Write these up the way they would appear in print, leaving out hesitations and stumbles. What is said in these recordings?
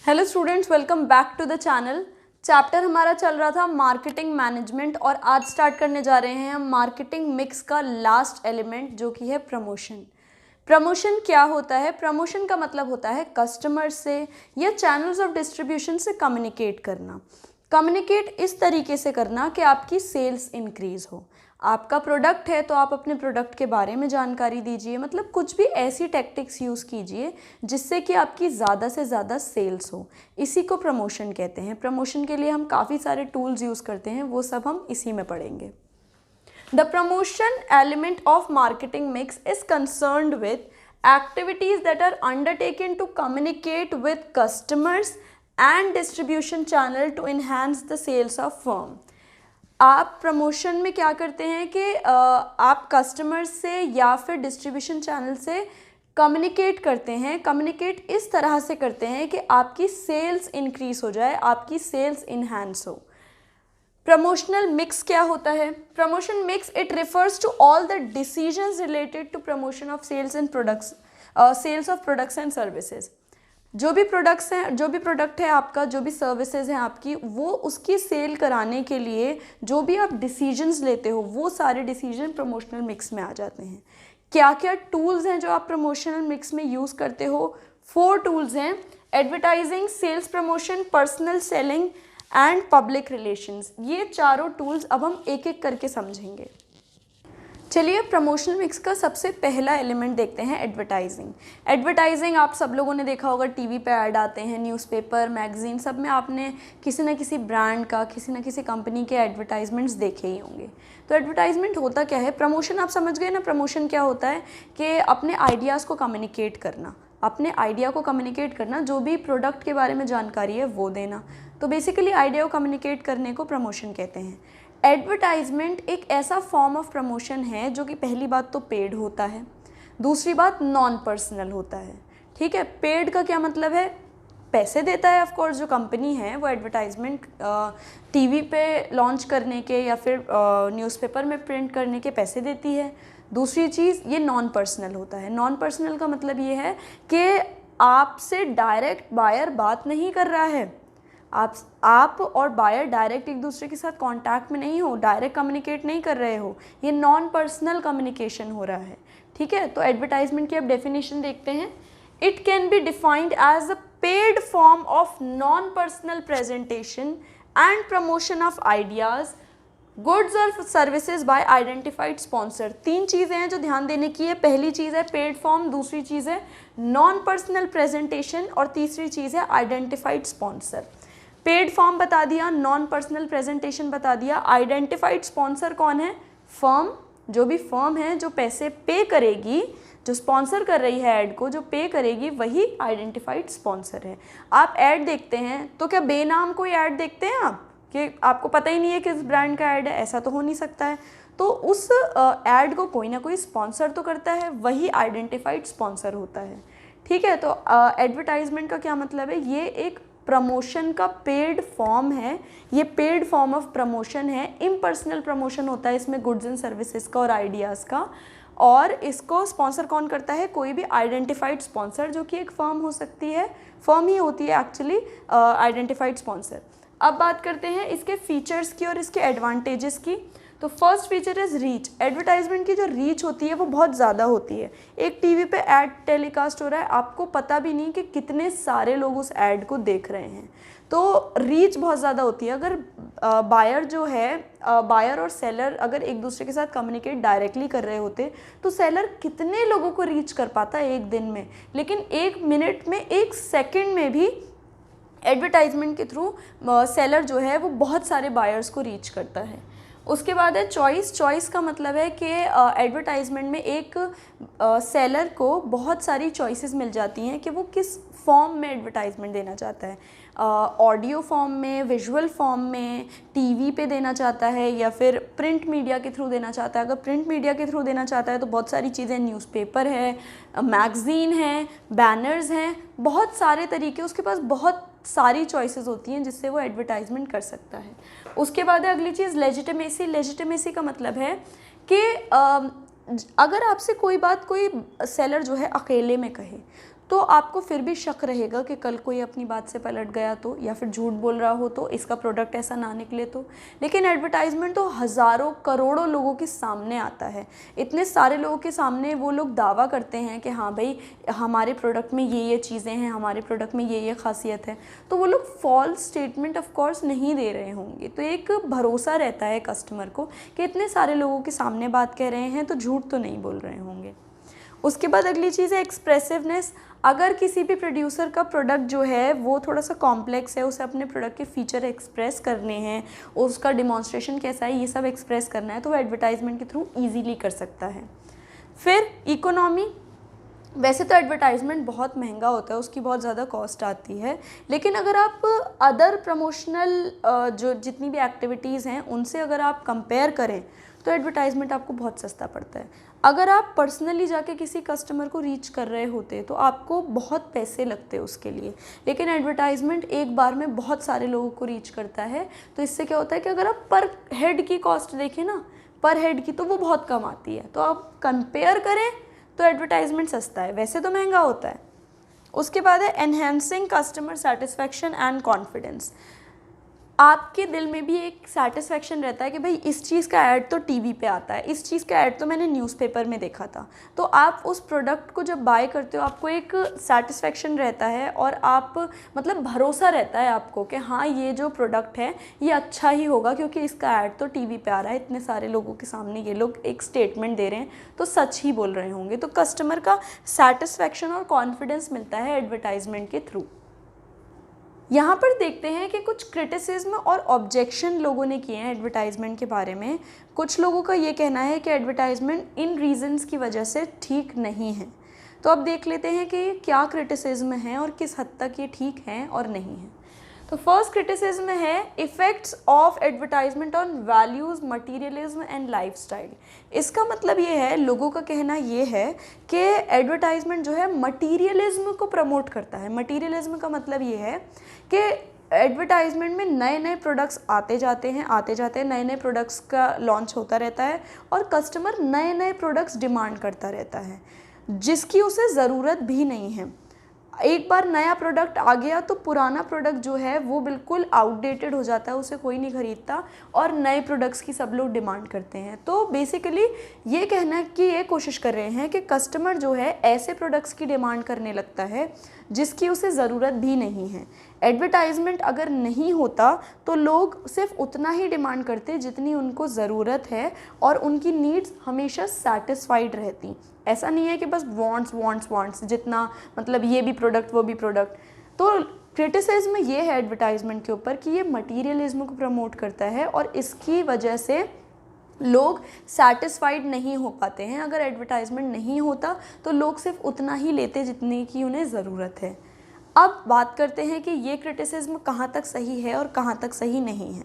Hello students, welcome back to the channel. Chapter हमारा चल रहा था मार्केटिंग मैनेजमेंट और आज स्टार्ट करने जा रहे हैं हम मार्केटिंग मिक्स का लास्ट एलिमेंट जो कि है प्रमोशन। प्रमोशन क्या होता है? प्रमोशन का मतलब होता है कस्टमर से या चैनल्स ऑफ डिस्ट्रीब्यूशन से कम्युनिकेट करना। कम्युनिकेट इस तरीके से करना कि आपकी सेल्स इंक्रीज हो। आपका प्रोडक्ट है तो आप अपने प्रोडक्ट के बारे में जानकारी दीजिए, मतलब कुछ भी ऐसी टैक्टिक्स यूज़ कीजिए जिससे कि आपकी ज़्यादा से ज़्यादा सेल्स हो। इसी को प्रमोशन कहते हैं। प्रमोशन के लिए हम काफ़ी सारे टूल्स यूज़ करते हैं, वो सब हम इसी में पढ़ेंगे। The promotion element of marketing mix is concerned with activities that are undertaken to communicate with customers and distribution channel to enhance the sales of firm. आप प्रमोशन में क्या करते हैं कि आप कस्टमर से या फिर डिस्ट्रीब्यूशन चैनल से कम्युनिकेट करते हैं। कम्युनिकेट इस तरह से करते हैं कि आपकी सेल्स इंक्रीज हो जाए, आपकी सेल्स इन्हांस हो। प्रमोशनल मिक्स क्या होता है? Promotion mix it refers to all the decisions related to promotion of sales and products, sales of products and services. जो भी प्रोडक्ट्स हैं, जो भी प्रोडक्ट है आपका, जो भी सर्विसेज हैं आपकी, वो उसकी सेल कराने के लिए जो भी आप डिसीजंस लेते हो वो सारे डिसीजन प्रमोशनल मिक्स में आ जाते हैं। क्या क्या टूल्स हैं जो आप प्रमोशनल मिक्स में यूज़ करते हो? 4 टूल्स हैं: advertising, sales promotion, personal selling and public relations. ये चारों टूल्स अब हम एक एक करके समझेंगे। चलिए प्रमोशनल मिक्स का सबसे पहला एलिमेंट देखते हैं, एडवर्टाइजिंग। एडवर्टाइजिंग आप सब लोगों ने देखा होगा, टीवी पे ऐड आते हैं, न्यूज़पेपर, मैगजीन, सब में आपने किसी न किसी ब्रांड का, किसी न किसी कंपनी के एडवर्टाइजमेंट्स देखे ही होंगे। तो एडवर्टाइजमेंट होता क्या है? प्रमोशन आप समझ गए ना। प्रमोशन क्या होता है कि अपने आइडियाज़ को कम्युनिकेट करना, अपने आइडिया को कम्युनिकेट करना, जो भी प्रोडक्ट के बारे में जानकारी है वो देना। तो बेसिकली आइडिया को कम्युनिकेट करने को प्रमोशन कहते हैं। एडवर्टाइजमेंट एक ऐसा फॉर्म ऑफ प्रमोशन है जो कि पहली बात तो पेड होता है, दूसरी बात नॉन पर्सनल होता है। ठीक है, पेड का क्या मतलब है? पैसे देता है। ऑफ कोर्स जो कंपनी है वो एडवर्टाइजमेंट टीवी पे लॉन्च करने के या फिर न्यूज़पेपर में प्रिंट करने के पैसे देती है। दूसरी चीज़, ये नॉन पर्सनल होता है। नॉन पर्सनल का मतलब ये है कि आपसे डायरेक्ट बायर बात नहीं कर रहा है, आप और बायर डायरेक्ट एक दूसरे के साथ कांटेक्ट में नहीं हो, डायरेक्ट कम्युनिकेट नहीं कर रहे हो, ये नॉन पर्सनल कम्युनिकेशन हो रहा है। ठीक है, तो एडवर्टाइजमेंट की अब डेफिनेशन देखते हैं। It can be defined as a paid form of non personal presentation and promotion of ideas, goods और सर्विसेज बाय आइडेंटिफाइड स्पॉन्सर। 3 चीज़ें हैं जो ध्यान देने की है। पहली चीज़ है पेड फॉर्म, दूसरी चीज़ है नॉन पर्सनल प्रेजेंटेशन और तीसरी चीज़ है आइडेंटिफाइड स्पॉन्सर। पेड फॉर्म बता दिया, नॉन पर्सनल प्रेजेंटेशन बता दिया, आइडेंटिफाइड स्पॉन्सर कौन है? फर्म। जो भी फर्म है जो पैसे पे करेगी, जो स्पॉन्सर कर रही है ऐड को, जो पे करेगी, वही आइडेंटिफाइड स्पॉन्सर है। आप ऐड देखते हैं तो क्या बेनाम कोई ऐड देखते हैं आप कि आपको पता ही नहीं है किस ब्रांड का ऐड है? ऐसा तो हो नहीं सकता है। तो उस ऐड को कोई ना कोई स्पॉन्सर तो करता है, वही आइडेंटिफाइड स्पॉन्सर होता है। ठीक है, तो एडवर्टाइजमेंट का क्या मतलब है? ये एक प्रमोशन का पेड फॉर्म है, ये पेड फॉर्म ऑफ प्रमोशन है। इम्पर्सनल प्रमोशन होता है इसमें गुड्स एंड सर्विसेज का और आइडियाज़ का, और इसको स्पॉन्सर कौन करता है? कोई भी आइडेंटिफाइड स्पॉन्सर, जो कि एक फर्म हो सकती है, फर्म ही होती है एक्चुअली आइडेंटिफाइड स्पॉन्सर। अब बात करते हैं इसके फीचर्स की और इसके एडवांटेजेस की। तो first feature is reach. Advertisement की जो रीच होती है वो बहुत ज़्यादा होती है। एक टीवी पे ऐड टेलीकास्ट हो रहा है, आपको पता भी नहीं कि कितने सारे लोग उस ऐड को देख रहे हैं, तो रीच बहुत ज़्यादा होती है। अगर बायर जो है, बायर और सेलर अगर एक दूसरे के साथ कम्युनिकेट डायरेक्टली कर रहे होते तो सेलर कितने लोगों को रीच कर पाता है एक दिन में, लेकिन 1 मिनट में, 1 सेकेंड में भी एडवर्टाइजमेंट के थ्रू सेलर जो है वो बहुत सारे बायर्स को रीच करता है। उसके बाद है चॉइस। चॉइस का मतलब है कि एडवर्टाइजमेंट में एक सेलर को बहुत सारी चॉइसेस मिल जाती हैं कि वो किस फॉर्म में एडवर्टाइजमेंट देना चाहता है। ऑडियो फॉर्म में, विजुअल फॉर्म में, टीवी पे देना चाहता है या फिर प्रिंट मीडिया के थ्रू देना चाहता है। अगर प्रिंट मीडिया के थ्रू देना चाहता है तो बहुत सारी चीज़ें, न्यूज़पेपर है, मैगज़ीन है, बैनर्स हैं, बहुत सारे तरीके, उसके पास बहुत सारी चॉइसेस होती हैं जिससे वो एडवर्टाइजमेंट कर सकता है। उसके बाद है अगली चीज़ लेजिटिमेसी। लेजिटिमेसी का मतलब है कि अगर आपसे कोई बात कोई सेलर जो है अकेले में कहे तो आपको फिर भी शक रहेगा कि कल कोई अपनी बात से पलट गया तो, या फिर झूठ बोल रहा हो तो, इसका प्रोडक्ट ऐसा ना निकले तो। लेकिन एडवर्टाइजमेंट तो हज़ारों करोड़ों लोगों के सामने आता है, इतने सारे लोगों के सामने वो लोग दावा करते हैं कि हाँ भाई हमारे प्रोडक्ट में ये चीज़ें हैं, हमारे प्रोडक्ट में ये खासियत है, तो वो लोग फॉल्स स्टेटमेंट ऑफ कोर्स नहीं दे रहे होंगे। तो एक भरोसा रहता है कस्टमर को कि इतने सारे लोगों के सामने बात कह रहे हैं तो झूठ तो नहीं बोल रहे होंगे। उसके बाद अगली चीज़ है एक्सप्रेसिवनेस। अगर किसी भी प्रोड्यूसर का प्रोडक्ट जो है वो थोड़ा सा कॉम्प्लेक्स है, उसे अपने प्रोडक्ट के फीचर एक्सप्रेस करने हैं, उसका डिमॉन्स्ट्रेशन कैसा है, ये सब एक्सप्रेस करना है, तो वो एडवर्टाइजमेंट के थ्रू ईजीली कर सकता है। फिर इकोनॉमी। वैसे तो एडवर्टाइजमेंट बहुत महंगा होता है, उसकी बहुत ज़्यादा कॉस्ट आती है, लेकिन अगर आप अदर प्रमोशनल जो जितनी भी एक्टिविटीज़ हैं उनसे अगर आप कंपेयर करें तो एडवर्टाइजमेंट आपको बहुत सस्ता पड़ता है। अगर आप पर्सनली जाके किसी कस्टमर को रीच कर रहे होते तो आपको बहुत पैसे लगते उसके लिए, लेकिन एडवर्टाइजमेंट एक बार में बहुत सारे लोगों को रीच करता है। तो इससे क्या होता है कि अगर आप पर हेड की कॉस्ट देखें ना, पर हेड की, तो वो बहुत कम आती है। तो आप कंपेयर करें तो एडवर्टाइजमेंट सस्ता है, वैसे तो महंगा होता है। उसके बाद है enhancing customer satisfaction and confidence. आपके दिल में भी एक सेटिस्फैक्शन रहता है कि भाई इस चीज़ का ऐड तो टीवी पे आता है, इस चीज़ का ऐड तो मैंने न्यूज़पेपर में देखा था। तो आप उस प्रोडक्ट को जब बाय करते हो आपको एक सेटिस्फैक्शन रहता है और आप मतलब भरोसा रहता है आपको कि हाँ ये जो प्रोडक्ट है ये अच्छा ही होगा, क्योंकि इसका ऐड तो टीवी पे आ रहा है, इतने सारे लोगों के सामने ये लोग एक स्टेटमेंट दे रहे हैं तो सच ही बोल रहे होंगे। तो कस्टमर का सेटिस्फैक्शन और कॉन्फिडेंस मिलता है एडवर्टाइजमेंट के थ्रू। यहाँ पर देखते हैं कि कुछ क्रिटिसिज्म और ऑब्जेक्शन लोगों ने किए हैं एडवर्टाइजमेंट के बारे में। कुछ लोगों का ये कहना है कि एडवर्टाइजमेंट इन रीजंस की वजह से ठीक नहीं है। तो अब देख लेते हैं कि क्या क्रिटिसिज्म है और किस हद तक ये ठीक है और नहीं है। तो फर्स्ट क्रिटिसिज्म है effects of advertisement on values, materialism and lifestyle. इसका मतलब ये है, लोगों का कहना ये है कि एडवर्टाइजमेंट जो है मटीरियलिज्म को प्रमोट करता है। मटीरियलिज्म का मतलब ये है कि एडवर्टाइजमेंट में नए नए प्रोडक्ट्स आते जाते हैं, नए नए प्रोडक्ट्स का लॉन्च होता रहता है और कस्टमर नए नए प्रोडक्ट्स डिमांड करता रहता है जिसकी उसे ज़रूरत भी नहीं है। एक बार नया प्रोडक्ट आ गया तो पुराना प्रोडक्ट जो है वो बिल्कुल आउटडेटेड हो जाता है, उसे कोई नहीं खरीदता और नए प्रोडक्ट्स की सब लोग डिमांड करते हैं। तो बेसिकली ये कहना कि ये कोशिश कर रहे हैं कि कस्टमर जो है ऐसे प्रोडक्ट्स की डिमांड करने लगता है जिसकी उसे ज़रूरत भी नहीं है। एडवर्टाइजमेंट अगर नहीं होता तो लोग सिर्फ उतना ही डिमांड करते जितनी उनको ज़रूरत है और उनकी नीड्स हमेशा सेटिस्फाइड रहती। ऐसा नहीं है कि बस वांट्स जितना, मतलब ये भी प्रोडक्ट वो भी प्रोडक्ट। तो क्रिटिसिज्म ये है एडवर्टाइजमेंट के ऊपर कि ये मटीरियलिज्म को प्रमोट करता है और इसकी वजह से लोग सेटिस्फाइड नहीं हो पाते हैं। अगर एडवर्टाइजमेंट नहीं होता तो लोग सिर्फ उतना ही लेते जितने की उन्हें ज़रूरत है। अब बात करते हैं कि ये क्रिटिसिज्म कहाँ तक सही है और कहाँ तक सही नहीं है।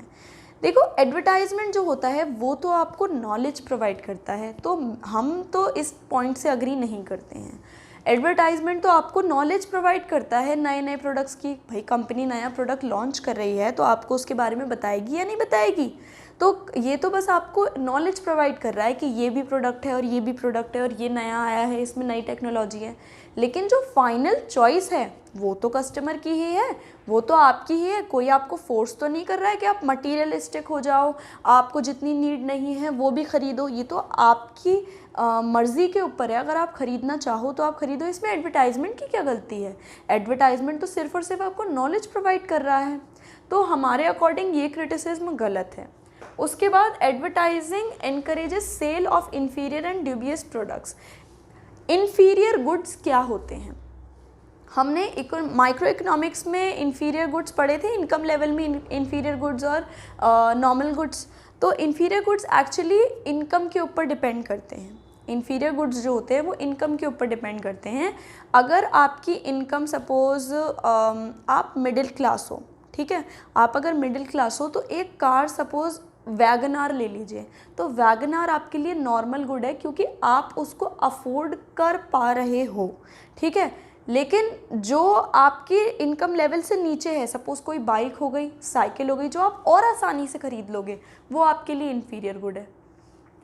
देखो, एडवर्टाइजमेंट जो होता है वो तो आपको नॉलेज प्रोवाइड करता है, तो हम तो इस पॉइंट से अग्री नहीं करते हैं। एडवर्टाइजमेंट तो आपको नॉलेज प्रोवाइड करता है नए नए प्रोडक्ट्स की। भाई कंपनी नया प्रोडक्ट लॉन्च कर रही है तो आपको उसके बारे में बताएगी या नहीं बताएगी? तो ये तो बस आपको नॉलेज प्रोवाइड कर रहा है कि ये भी प्रोडक्ट है और ये भी प्रोडक्ट है और ये नया आया है, इसमें नई टेक्नोलॉजी है। लेकिन जो फाइनल चॉइस है वो तो कस्टमर की ही है, वो तो आपकी ही है। कोई आपको फोर्स तो नहीं कर रहा है कि आप मटीरियलिस्टिक हो जाओ, आपको जितनी नीड नहीं है वो भी ख़रीदो। ये तो आपकी मर्ज़ी के ऊपर है, अगर आप ख़रीदना चाहो तो आप ख़रीदो। इसमें एडवर्टाइजमेंट की क्या गलती है? एडवर्टाइजमेंट तो सिर्फ और सिर्फ आपको नॉलेज प्रोवाइड कर रहा है। तो हमारे अकॉर्डिंग ये क्रिटिसिज्म गलत है। उसके बाद advertising encourages sale of inferior and dubious products. Inferior goods क्या होते हैं? हमने माइक्रो इकोनॉमिक्स में इन्फीरियर गुड्स पढ़े थे, इनकम लेवल में इन्फीरियर गुड्स और नॉर्मल गुड्स। तो इन्फीरियर गुड्स एक्चुअली इनकम के ऊपर डिपेंड करते हैं। इन्फीरियर गुड्स जो होते हैं वो इनकम के ऊपर डिपेंड करते हैं। अगर आपकी इनकम सपोज़ आप मिडिल क्लास हो, ठीक है, आप अगर मिडिल क्लास हो तो एक कार सपोज़ वैगनार ले लीजिए, तो वैगनार आपके लिए नॉर्मल गुड है क्योंकि आप उसको अफोर्ड कर पा रहे हो, ठीक है। लेकिन जो आपकी इनकम लेवल से नीचे है, सपोज़ कोई बाइक हो गई, साइकिल हो गई, जो आप और आसानी से ख़रीद लोगे, वो आपके लिए इन्फीरियर गुड है।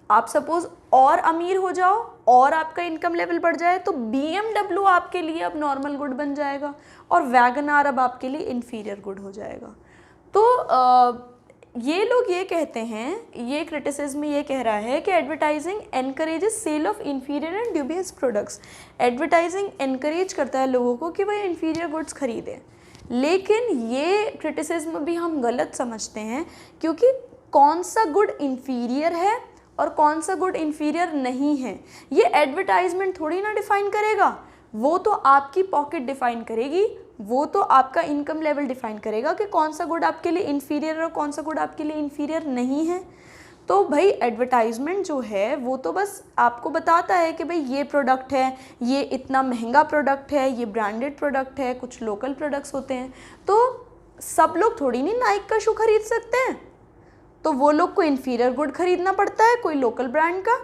आप सपोज और अमीर हो जाओ और आपका इनकम लेवल बढ़ जाए तो BMW आपके लिए अब नॉर्मल गुड बन जाएगा और वैगनआर अब आपके लिए इन्फीरियर गुड हो जाएगा। तो ये लोग ये कहते हैं, ये क्रिटिसिज्म ये कह रहा है कि advertising encourages sale of inferior and dubious products. Advertising encourage करता है लोगों को कि वह इन्फीरियर गुड्स खरीदें, लेकिन ये क्रिटिसिज्म भी हम गलत समझते हैं, क्योंकि कौन सा गुड इन्फीरियर है और कौन सा गुड इन्फीरियर नहीं है ये एडवर्टाइजमेंट थोड़ी ना डिफ़ाइन करेगा, वो तो आपकी पॉकेट डिफ़ाइन करेगी, वो तो आपका इनकम लेवल डिफ़ाइन करेगा कि कौन सा गुड आपके लिए इन्फीरियर और कौन सा गुड आपके लिए इन्फीरियर नहीं है। तो भाई एडवर्टाइजमेंट जो है वो तो बस आपको बताता है कि भाई ये प्रोडक्ट है, ये इतना महंगा प्रोडक्ट है, ये ब्रांडेड प्रोडक्ट है, कुछ लोकल प्रोडक्ट्स होते हैं। तो सब लोग थोड़ी नहीं नाइक का शू खरीद सकते हैं, तो वो लोग को इन्फीरियर गुड खरीदना पड़ता है कोई लोकल ब्रांड का।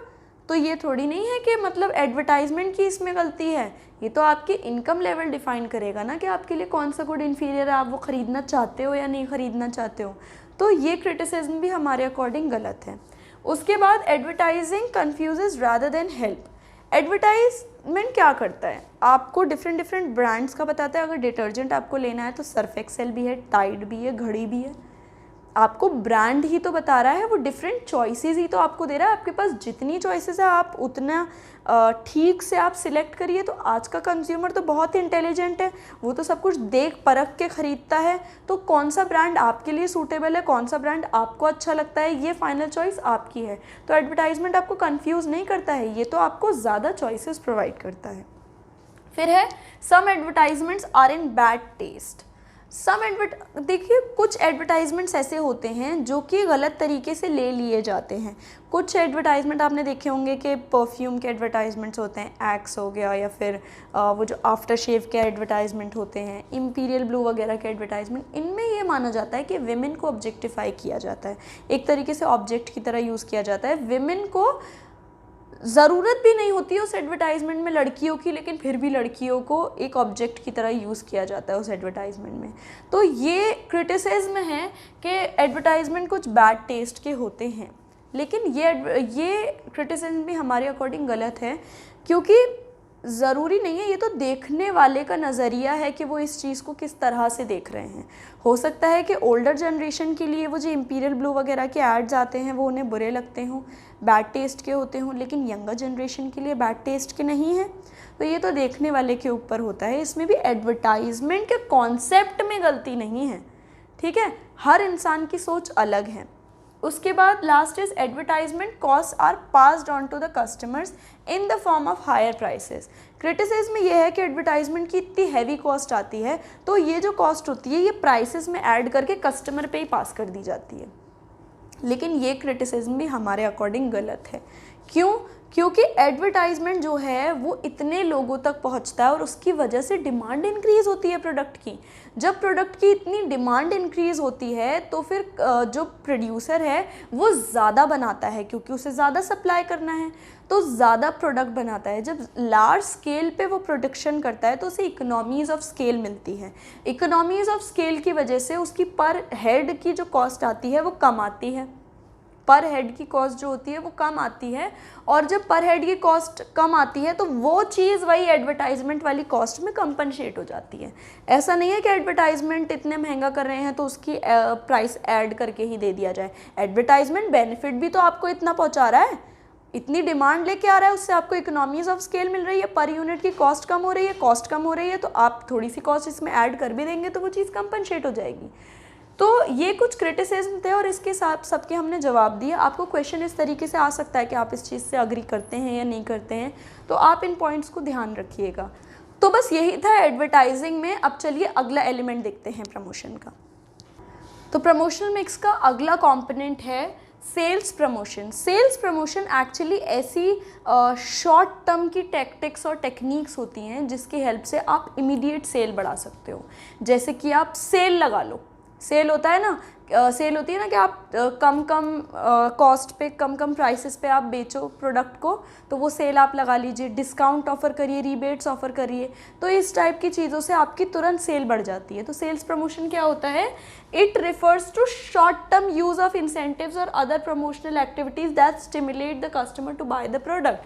तो ये थोड़ी नहीं है कि मतलब एडवर्टाइजमेंट की इसमें गलती है, ये तो आपकी इनकम लेवल डिफ़ाइन करेगा ना कि आपके लिए कौन सा गुड इन्फीरियर है, आप वो ख़रीदना चाहते हो या नहीं ख़रीदना चाहते हो। तो ये क्रिटिसिज्म भी हमारे अकॉर्डिंग गलत है। उसके बाद advertising confuses rather than help. Advertisement क्या करता है, आपको डिफरेंट ब्रांड्स का बताता है। अगर डिटर्जेंट आपको लेना है तो सर्फ एक्सेल भी है, टाइड भी है, घड़ी भी है, आपको ब्रांड ही तो बता रहा है, वो डिफरेंट चॉइसेस ही तो आपको दे रहा है। आपके पास जितनी चॉइसेस है आप उतना ठीक से आप सिलेक्ट करिए। तो आज का कंज्यूमर तो बहुत ही इंटेलिजेंट है, वो तो सब कुछ देख परख के ख़रीदता है। तो कौन सा ब्रांड आपके लिए सूटेबल है, कौन सा ब्रांड आपको अच्छा लगता है, ये फाइनल चॉइस आपकी है। तो एडवर्टाइजमेंट आपको कंफ्यूज नहीं करता है, ये तो आपको ज़्यादा चॉइसेस प्रोवाइड करता है। फिर है some advertisements are in bad taste. देखिए कुछ एडवर्टाइजमेंट्स ऐसे होते हैं जो कि गलत तरीके से ले लिए जाते हैं। कुछ एडवर्टाइजमेंट आपने देखे होंगे कि परफ्यूम के एडवर्टाइजमेंट्स होते हैं, एक्स हो गया, या फिर वो जो आफ्टर शेव के एडवर्टाइजमेंट होते हैं, इम्पीरियल ब्लू वगैरह के एडवर्टाइजमेंट। इनमें ये माना जाता है कि विमेन को ऑब्जेक्टिफाई किया जाता है, एक तरीके से ऑब्जेक्ट की तरह यूज़ किया जाता है। विमेन को ज़रूरत भी नहीं होती है उस एडवर्टाइजमेंट में लड़कियों की, लेकिन फिर भी लड़कियों को एक ऑब्जेक्ट की तरह यूज़ किया जाता है उस एडवर्टाइजमेंट में। तो ये क्रिटिसिज्म है कि एडवर्टाइजमेंट कुछ बैड टेस्ट के होते हैं, लेकिन ये क्रिटिसिज्म भी हमारे अकॉर्डिंग गलत है, क्योंकि ज़रूरी नहीं है, ये तो देखने वाले का नज़रिया है कि वो इस चीज़ को किस तरह से देख रहे हैं। हो सकता है कि ओल्डर जनरेशन के लिए वो जो इम्पीरियल ब्लू वगैरह के एड्स आते हैं वो उन्हें बुरे लगते हों, बैड टेस्ट के होते हों, लेकिन यंगर जनरेशन के लिए बैड टेस्ट के नहीं हैं। तो ये तो देखने वाले के ऊपर होता है। इसमें भी एडवर्टाइजमेंट के कॉन्सेप्ट में गलती नहीं है, ठीक है, हर इंसान की सोच अलग है। उसके बाद last is advertisement cost are passed on to the customers in the form of higher prices. Criticism ये है कि एडवर्टाइजमेंट की इतनी हैवी कॉस्ट आती है, तो ये जो कॉस्ट होती है ये प्राइसेस में ऐड करके कस्टमर पे ही पास कर दी जाती है। लेकिन ये क्रिटिसिज्म भी हमारे अकॉर्डिंग गलत है। क्यों? क्योंकि एडवर्टाइजमेंट जो है वो इतने लोगों तक पहुंचता है और उसकी वजह से डिमांड इंक्रीज़ होती है प्रोडक्ट की। जब प्रोडक्ट की इतनी डिमांड इंक्रीज़ होती है तो फिर जो प्रोड्यूसर है वो ज़्यादा बनाता है, क्योंकि उसे ज़्यादा सप्लाई करना है, तो ज़्यादा प्रोडक्ट बनाता है। जब लार्ज स्केल पे वो प्रोडक्शन करता है तो उसे इकोनॉमीज़ ऑफ स्केल मिलती है। इकोनॉमीज़ ऑफ स्केल की वजह से उसकी पर हेड की जो कॉस्ट आती है वो कम आती है, पर हेड की कॉस्ट जो होती है वो कम आती है। और जब पर हेड की कॉस्ट कम आती है तो वो चीज़ वही एडवर्टाइजमेंट वाली कॉस्ट में कंपनसेट हो जाती है। ऐसा नहीं है कि एडवर्टाइजमेंट इतने महंगा कर रहे हैं तो उसकी प्राइस ऐड करके ही दे दिया जाए। एडवर्टाइजमेंट बेनिफिट भी तो आपको इतना पहुंचा रहा है, इतनी डिमांड लेके आ रहा है, उससे आपको इकोनॉमीज़ ऑफ स्केल मिल रही है, पर यूनिट की कॉस्ट कम हो रही है, कॉस्ट कम हो रही है, तो आप थोड़ी सी कॉस्ट इसमें ऐड कर भी देंगे तो वो चीज़ कंपनसेट हो जाएगी। तो ये कुछ क्रिटिसिज्म थे और इसके साथ सबके हमने जवाब दिए। आपको क्वेश्चन इस तरीके से आ सकता है कि आप इस चीज़ से अग्री करते हैं या नहीं करते हैं, तो आप इन पॉइंट्स को ध्यान रखिएगा। तो बस यही था एडवर्टाइजिंग में। अब चलिए अगला एलिमेंट देखते हैं प्रमोशन का। तो प्रमोशनल मिक्स का अगला कंपोनेंट है sales promotion. Sales promotion actually ऐसी शॉर्ट टर्म की टैक्टिक्स और टेक्निक्स होती हैं जिसकी हेल्प से आप इमीडिएट सेल बढ़ा सकते हो। जैसे कि आप सेल लगा लो, सेल होता है ना, सेल होती है ना कि आप कम कम कॉस्ट पे, कम कम प्राइसेस पे आप बेचो प्रोडक्ट को, तो वो सेल आप लगा लीजिए, डिस्काउंट ऑफर करिए, रिबेट्स ऑफर करिए। तो इस टाइप की चीज़ों से आपकी तुरंत सेल बढ़ जाती है। तो सेल्स प्रमोशन क्या होता है? It refers to short term use of incentives और other promotional activities that stimulate the customer to buy the product.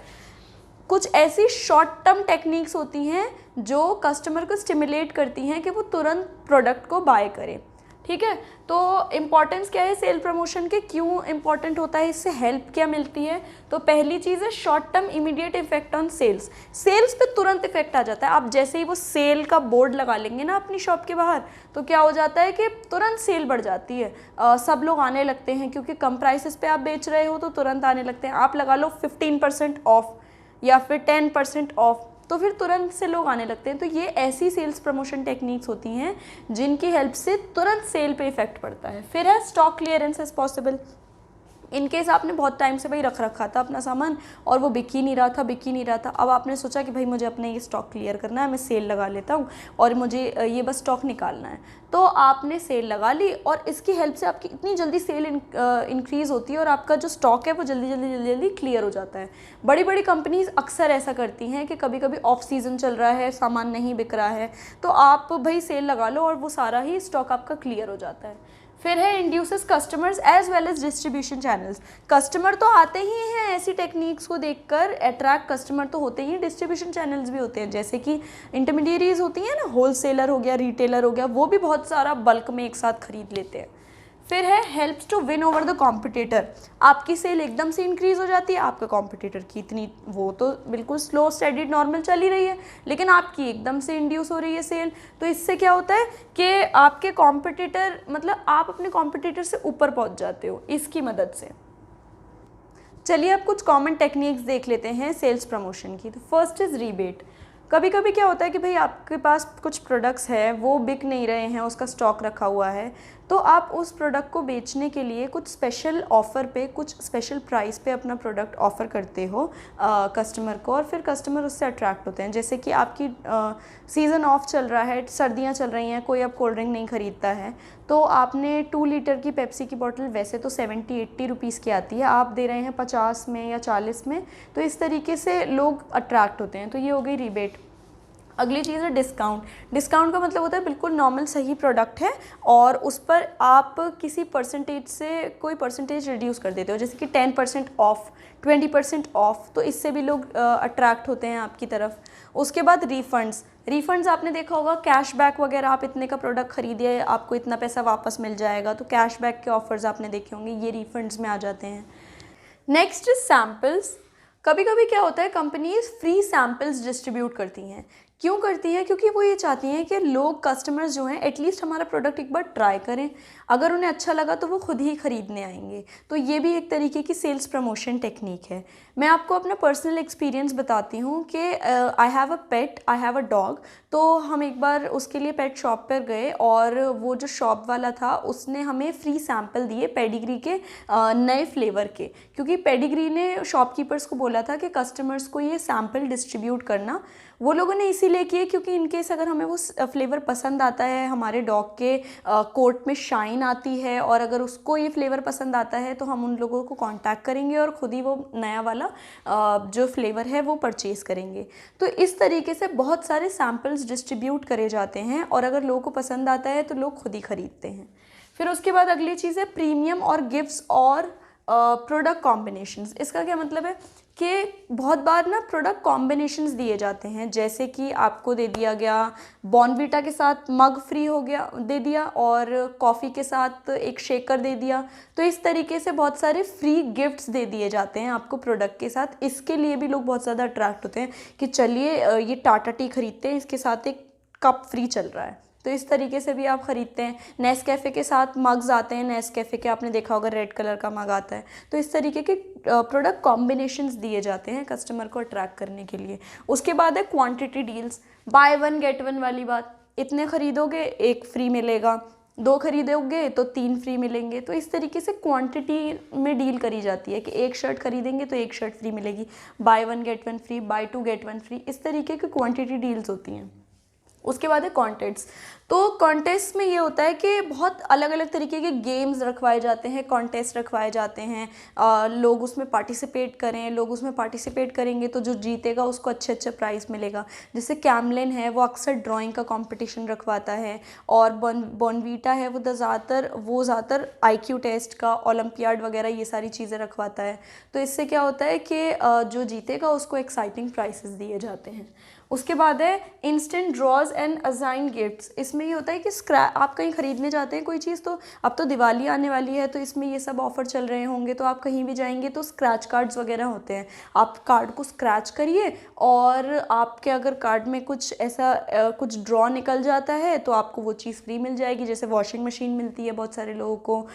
कुछ ऐसी शॉर्ट टर्म टेक्निक्स होती हैं जो कस्टमर को स्टिमुलेट करती हैं कि वो तुरंत प्रोडक्ट को बाय करें। ठीक है, तो इम्पॉर्टेंस क्या है सेल प्रमोशन के, क्यों इम्पॉर्टेंट होता है, इससे हेल्प क्या मिलती है? तो पहली चीज़ है short term immediate effect on sales. Sales पे तुरंत इफेक्ट आ जाता है। आप जैसे ही वो सेल का बोर्ड लगा लेंगे ना अपनी शॉप के बाहर, तो क्या हो जाता है कि तुरंत सेल बढ़ जाती है। सब लोग आने लगते हैं, क्योंकि कम प्राइसेस पे आप बेच रहे हो तो तुरंत आने लगते हैं। आप लगा लो 15% ऑफ या फिर 10% ऑफ, तो फिर तुरंत से लोग आने लगते हैं। तो ये ऐसी सेल्स प्रमोशन टेक्निक्स होती हैं जिनकी हेल्प से तुरंत सेल पे इफेक्ट पड़ता है। फिर है stock clearance as possible. In case आपने बहुत टाइम से भाई रख रखा था अपना सामान और वो बिक ही नहीं रहा था, अब आपने सोचा कि भाई मुझे अपना ये स्टॉक क्लियर करना है, मैं सेल लगा लेता हूँ और मुझे ये बस स्टॉक निकालना है। तो आपने सेल लगा ली और इसकी हेल्प से आपकी इतनी जल्दी सेल इंक्रीज़ होती है और आपका जो स्टॉक है वो जल्दी क्लियर हो जाता है। बड़ी बड़ी कंपनीज अक्सर ऐसा करती हैं कि कभी कभी ऑफ सीज़न चल रहा है, सामान नहीं बिक रहा है, तो आप भाई सेल लगा लो और वो सारा ही स्टॉक आपका क्लियर हो जाता है। फिर है induces customers as well as distribution channels. Customer तो आते ही हैं ऐसी टेक्निक्स को देखकर, अट्रैक्ट कस्टमर तो होते ही, डिस्ट्रीब्यूशन चैनल्स भी होते हैं, जैसे कि इंटरमीडिएरीज होती हैं ना, होलसेलर हो गया, रिटेलर हो गया, वो भी बहुत सारा बल्क में एक साथ खरीद लेते हैं। फिर है helps to win over the competitor. आपकी सेल एकदम से इंक्रीज हो जाती है, आपके कॉम्पिटिटर की इतनी, वो तो बिल्कुल स्लो स्टेडी नॉर्मल चल ही रही है, लेकिन आपकी एकदम से इंड्यूस हो रही है सेल। तो इससे क्या होता है कि आपके कॉम्पिटिटर, मतलब आप अपने कॉम्पिटिटर से ऊपर पहुंच जाते हो इसकी मदद से। चलिए अब कुछ कॉमन टेक्निक्स देख लेते हैं सेल्स प्रमोशन की। तो फर्स्ट इज़ रीबेट। कभी कभी क्या होता है कि भाई आपके पास कुछ प्रोडक्ट्स हैं, वो बिक नहीं रहे हैं, उसका स्टॉक रखा हुआ है, तो आप उस प्रोडक्ट को बेचने के लिए कुछ स्पेशल ऑफ़र पे, कुछ स्पेशल प्राइस पे अपना प्रोडक्ट ऑफ़र करते हो कस्टमर को, और फिर कस्टमर उससे अट्रैक्ट होते हैं। जैसे कि आपकी सीज़न ऑफ चल रहा है, सर्दियाँ चल रही हैं, कोई अब कोल्ड ड्रिंक नहीं ख़रीदता है, तो आपने 2 लीटर की पेप्सी की बोतल वैसे तो 70-80 रुपीज़ की आती है, आप दे रहे हैं 50 में या 40 में, तो इस तरीके से लोग अट्रैक्ट होते हैं। तो ये हो गई रीबेट। अगली चीज़ है डिस्काउंट। डिस्काउंट का मतलब होता है बिल्कुल नॉर्मल सही प्रोडक्ट है और उस पर आप किसी परसेंटेज से कोई परसेंटेज रिड्यूस कर देते हो, जैसे कि 10% ऑफ, 20% ऑफ, तो इससे भी लोग अट्रैक्ट होते हैं आपकी तरफ। उसके बाद रिफ़ंड्स आपने देखा होगा, कैशबैक वगैरह, आप इतने का प्रोडक्ट खरीदिए आपको इतना पैसा वापस मिल जाएगा, तो कैशबैक के ऑफर्स आपने देखे होंगे, ये रिफ़ंड्स में आ जाते हैं। Next is samples. कभी कभी क्या होता है, कंपनीज फ्री सैम्पल्स डिस्ट्रीब्यूट करती हैं। क्यों करती हैं? क्योंकि वो ये चाहती हैं कि लोग, कस्टमर्स जो हैं, एटलीस्ट हमारा प्रोडक्ट एक बार ट्राई करें, अगर उन्हें अच्छा लगा तो वो खुद ही ख़रीदने आएंगे। तो ये भी एक तरीके की सेल्स प्रमोशन टेक्निक है। मैं आपको अपना पर्सनल एक्सपीरियंस बताती हूँ कि I have a pet, I have a dog. तो हम एक बार उसके लिए पेट शॉप पर गए और वो जो शॉप वाला था उसने हमें फ्री सैम्पल दिए पेडिग्री के नए फ्लेवर के, क्योंकि पेडिग्री ने शॉपकीपर्स को बोला था कि कस्टमर्स को ये सैम्पल डिस्ट्रीब्यूट करना। वो लोगों ने इसीलिए किए क्योंकि इनकेस अगर हमें वो फ्लेवर पसंद आता है, हमारे डॉग के कोट में शाइन आती है, और अगर उसको ये फ्लेवर पसंद आता है तो हम उन लोगों को कांटेक्ट करेंगे और ख़ुद ही वो नया वाला जो फ्लेवर है वो परचेज़ करेंगे। तो इस तरीके से बहुत सारे सैम्पल्स डिस्ट्रीब्यूट करे जाते हैं और अगर लोगों को पसंद आता है तो लोग खुद ही ख़रीदते हैं। फिर उसके बाद अगली चीज़ है प्रीमियम और गिफ्ट्स और प्रोडक्ट कॉम्बिनेशंस। इसका क्या मतलब है कि बहुत बार ना प्रोडक्ट कॉम्बिनेशंस दिए जाते हैं, जैसे कि आपको दे दिया गया बॉर्नवीटा के साथ मग फ्री हो गया, दे दिया, और कॉफ़ी के साथ एक शेकर दे दिया। तो इस तरीके से बहुत सारे फ्री गिफ्ट्स दे दिए जाते हैं आपको प्रोडक्ट के साथ। इसके लिए भी लोग बहुत ज़्यादा अट्रैक्ट होते हैं कि चलिए ये टाटा टी खरीदते हैं, इसके साथ एक कप फ्री चल रहा है, तो इस तरीके से भी आप ख़रीदते हैं। नेस्कैफ़े के साथ मग्स आते हैं, नेस्कैफ़े के आपने देखा होगा रेड कलर का मग आता है। तो इस तरीके के प्रोडक्ट कॉम्बिनेशंस दिए जाते हैं कस्टमर को अट्रैक्ट करने के लिए। उसके बाद है क्वांटिटी डील्स, बाय 1 गेट 1 वाली बात। इतने खरीदोगे 1 फ्री मिलेगा, 2 खरीदोगे तो 3 फ्री मिलेंगे। तो इस तरीके से क्वांटिटी में डील करी जाती है कि 1 शर्ट खरीदेंगे तो 1 शर्ट फ्री मिलेगी, buy 1 get 1 free, buy 2 get 1 free, इस तरीके की क्वांटिटी डील्स होती हैं। उसके बाद है कॉन्टेस्ट। तो कॉन्टेस्ट में ये होता है कि बहुत अलग अलग तरीके के गेम्स रखवाए जाते हैं, कॉन्टेस्ट रखवाए जाते हैं, लोग उसमें पार्टिसिपेट करें, लोग उसमें पार्टिसिपेट करेंगे तो जो जीतेगा उसको अच्छे अच्छे प्राइज़ मिलेगा। जैसे कैमलिन है वो अक्सर ड्राइंग का कंपटीशन रखवाता है, और बॉर्नवीटा है वो ज़्यादातर आईक्यू टेस्ट का, ओलंपियाड वगैरह ये सारी चीज़ें रखवाता है। तो इससे क्या होता है कि जो जीतेगा उसको एक्साइटिंग प्राइसेस दिए जाते हैं। उसके बाद है instant draws and assign gifts. इसमें ये होता है कि आप कहीं ख़रीदने जाते हैं कोई चीज़, तो अब तो दिवाली आने वाली है तो इसमें ये सब ऑफ़र चल रहे होंगे, तो आप कहीं भी जाएंगे तो स्क्रैच कार्ड्स वगैरह होते हैं, आप कार्ड को स्क्रैच करिए और आपके अगर कार्ड में कुछ ऐसा कुछ ड्रॉ निकल जाता है तो आपको वो चीज़ फ्री मिल जाएगी। जैसे वॉशिंग मशीन मिलती है बहुत सारे लोगों को,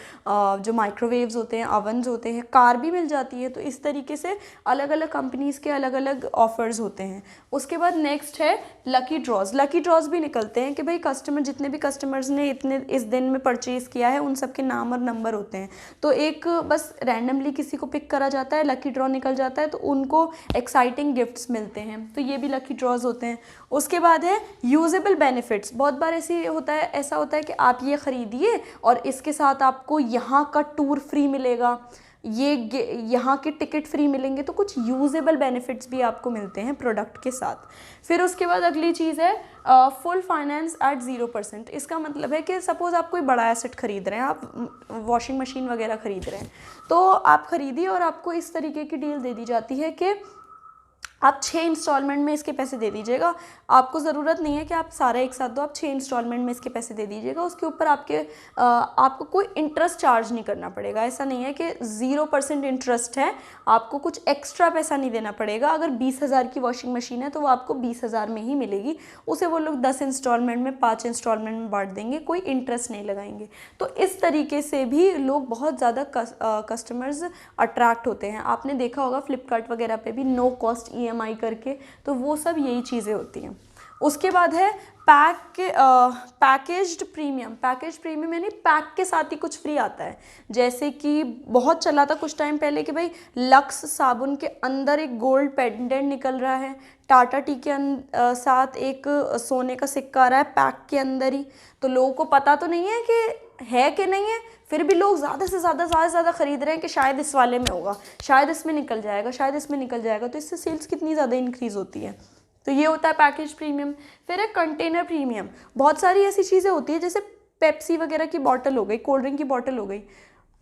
जो माइक्रोवेव्स होते हैं, अवन्स होते हैं, कार भी मिल जाती है। तो इस तरीके से अलग अलग कंपनीज़ के अलग अलग ऑफ़र्स होते हैं। उसके बाद नेक्स्ट है लकी ड्रॉज। लकी ड्रॉज भी निकलते हैं कि भाई जितने भी कस्टमर्स ने इस दिन में परचेज़ किया है उन सब के नाम और नंबर होते हैं, तो एक बस रैंडमली किसी को पिक करा जाता है, लकी ड्रॉ निकल जाता है तो उनको एक्साइटिंग गिफ्ट्स मिलते हैं, तो ये भी लकी ड्रॉज होते हैं। उसके बाद है यूजेबल बेनिफिट्स। बहुत बार ऐसा होता है कि आप ये ख़रीदिए और इसके साथ आपको यहाँ का टूर फ्री मिलेगा, यहाँ के टिकट फ्री मिलेंगे, तो कुछ यूजेबल बेनिफिट्स भी आपको मिलते हैं प्रोडक्ट के साथ। फिर उसके बाद अगली चीज़ है फुल फाइनेंस एट 0%। इसका मतलब है कि सपोज़ आप कोई बड़ा एसेट खरीद रहे हैं, आप वॉशिंग मशीन वगैरह खरीद रहे हैं, तो आप खरीदिए और आपको इस तरीके की डील दे दी जाती है कि आप 6 इंस्टॉलमेंट में इसके पैसे दे दीजिएगा। आपको ज़रूरत नहीं है कि आप सारा एक साथ दो, आप 6 इंस्टॉलमेंट में इसके पैसे दे दीजिएगा। उसके ऊपर आपको कोई इंटरेस्ट चार्ज नहीं करना पड़ेगा। ऐसा नहीं है कि 0% इंटरेस्ट है, आपको कुछ एक्स्ट्रा पैसा नहीं देना पड़ेगा। अगर 20,000 की वॉशिंग मशीन है तो वो आपको 20,000 में ही मिलेगी, उसे वो लोग 10 इंस्टॉलमेंट में, 5 इंस्टॉलमेंट में बांट देंगे, कोई इंटरेस्ट नहीं लगाएंगे। तो इस तरीके से भी लोग बहुत ज़्यादा कस्टमर्स अट्रैक्ट होते हैं। आपने देखा होगा फ्लिपकार्ट वगैरह पे भी नो कॉस्ट EMI करके, तो वो सब यही चीज़ें होती हैं। उसके बाद है पैकेज्ड प्रीमियम। पैकेज प्रीमियम यानी पैक के साथ ही कुछ फ्री आता है। जैसे कि बहुत चला था कुछ टाइम पहले कि भाई लक्स साबुन के अंदर एक गोल्ड पेंडेंट निकल रहा है, टाटा टी के साथ एक सोने का सिक्का आ रहा है पैक के अंदर ही। तो लोगों को पता तो नहीं है कि नहीं है, फिर भी लोग ज़्यादा से ज़्यादा ख़रीद रहे हैं कि शायद इस वाले में होगा, शायद इसमें निकल जाएगा, तो इससे सेल्स कितनी ज़्यादा इंक्रीज़ होती है। तो ये होता है पैकेज प्रीमियम। फिर है कंटेनर प्रीमियम। बहुत सारी ऐसी चीज़ें होती है जैसे पेप्सी वगैरह की बॉटल हो गई, कोल्ड ड्रिंक की बॉटल हो गई।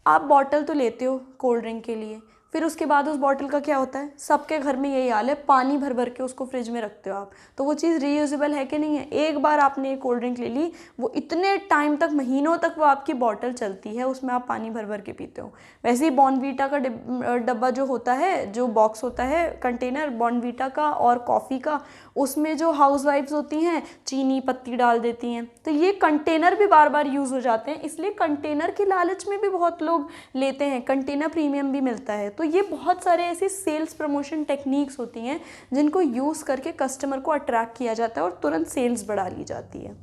आप बॉटल तो लेते हो कोल्ड ड्रिंक के लिए, फिर उसके बाद उस बॉटल का क्या होता है, सबके घर में यही हाल है, पानी भर भर के उसको फ्रिज में रखते हो आप, तो वो चीज़ रीयूजेबल है कि नहीं है। एक बार आपने एक कोल्ड ड्रिंक ले ली, वो इतने टाइम तक, महीनों तक वो आपकी बॉटल चलती है, उसमें आप पानी भर भर के पीते हो। वैसे ही बॉर्नवीटा का डब्बा जो होता है, जो बॉक्स होता है कंटेनर बॉर्नवीटा का और कॉफ़ी का, उसमें जो हाउसवाइफ्स होती हैं चीनी पत्ती डाल देती हैं, तो ये कंटेनर भी बार बार यूज़ हो जाते हैं, इसलिए कंटेनर के लालच में भी बहुत लोग लेते हैं, कंटेनर प्रीमियम भी मिलता है। तो ये बहुत सारे ऐसी सेल्स प्रमोशन टेक्निक्स होती हैं जिनको यूज़ करके कस्टमर को अट्रैक्ट किया जाता है और तुरंत सेल्स बढ़ा ली जाती है।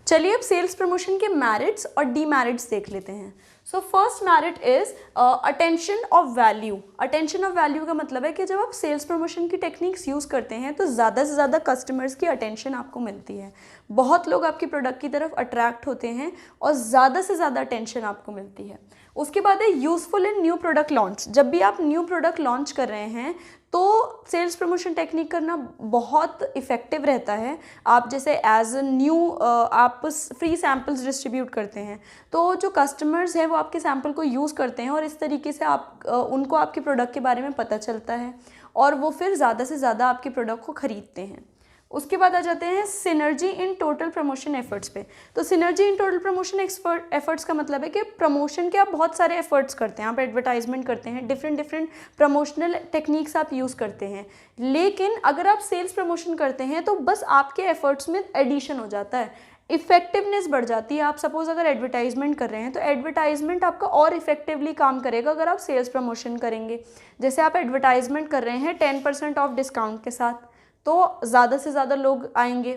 चलिए अब सेल्स प्रमोशन के मेरिट्स और डीमेरिट्स देख लेते हैं। So first merit is attention of value. Attention of value का मतलब है कि जब आप सेल्स प्रमोशन की टेक्निक्स यूज़ करते हैं तो ज़्यादा से ज़्यादा कस्टमर्स की अटेंशन आपको मिलती है, बहुत लोग आपकी प्रोडक्ट की तरफ अट्रैक्ट होते हैं और ज़्यादा से ज़्यादा अटेंशन आपको मिलती है। उसके बाद है यूज़फुल इन न्यू प्रोडक्ट लॉन्च। जब भी आप न्यू प्रोडक्ट लॉन्च कर रहे हैं तो सेल्स प्रमोशन टेक्निक करना बहुत इफ़ेक्टिव रहता है। आप जैसे एज अ न्यू आप फ्री सैम्पल्स डिस्ट्रीब्यूट करते हैं, तो जो कस्टमर्स हैं वो आपके सैम्पल को यूज़ करते हैं और इस तरीके से उनको आपके प्रोडक्ट के बारे में पता चलता है और वो फिर ज़्यादा से ज़्यादा आपके प्रोडक्ट को ख़रीदते हैं। उसके बाद आ जाते हैं synergy in total promotion efforts पे। तो synergy in total promotion efforts का मतलब है कि प्रमोशन के आप बहुत सारे एफर्ट्स करते हैं, आप एडवर्टाइजमेंट करते हैं, डिफरेंट प्रमोशनल टेक्निक्स आप यूज़ करते हैं, लेकिन अगर आप सेल्स प्रमोशन करते हैं तो बस आपके एफर्ट्स में एडिशन हो जाता है, इफेक्टिवनेस बढ़ जाती है। आप सपोज अगर एडवर्टाइजमेंट कर रहे हैं तो एडवर्टाइजमेंट आपका और इफेक्टिवली काम करेगा अगर आप सेल्स प्रमोशन करेंगे। जैसे आप एडवर्टाइजमेंट कर रहे हैं 10% ऑफ डिस्काउंट के साथ, तो ज़्यादा से ज़्यादा लोग आएंगे।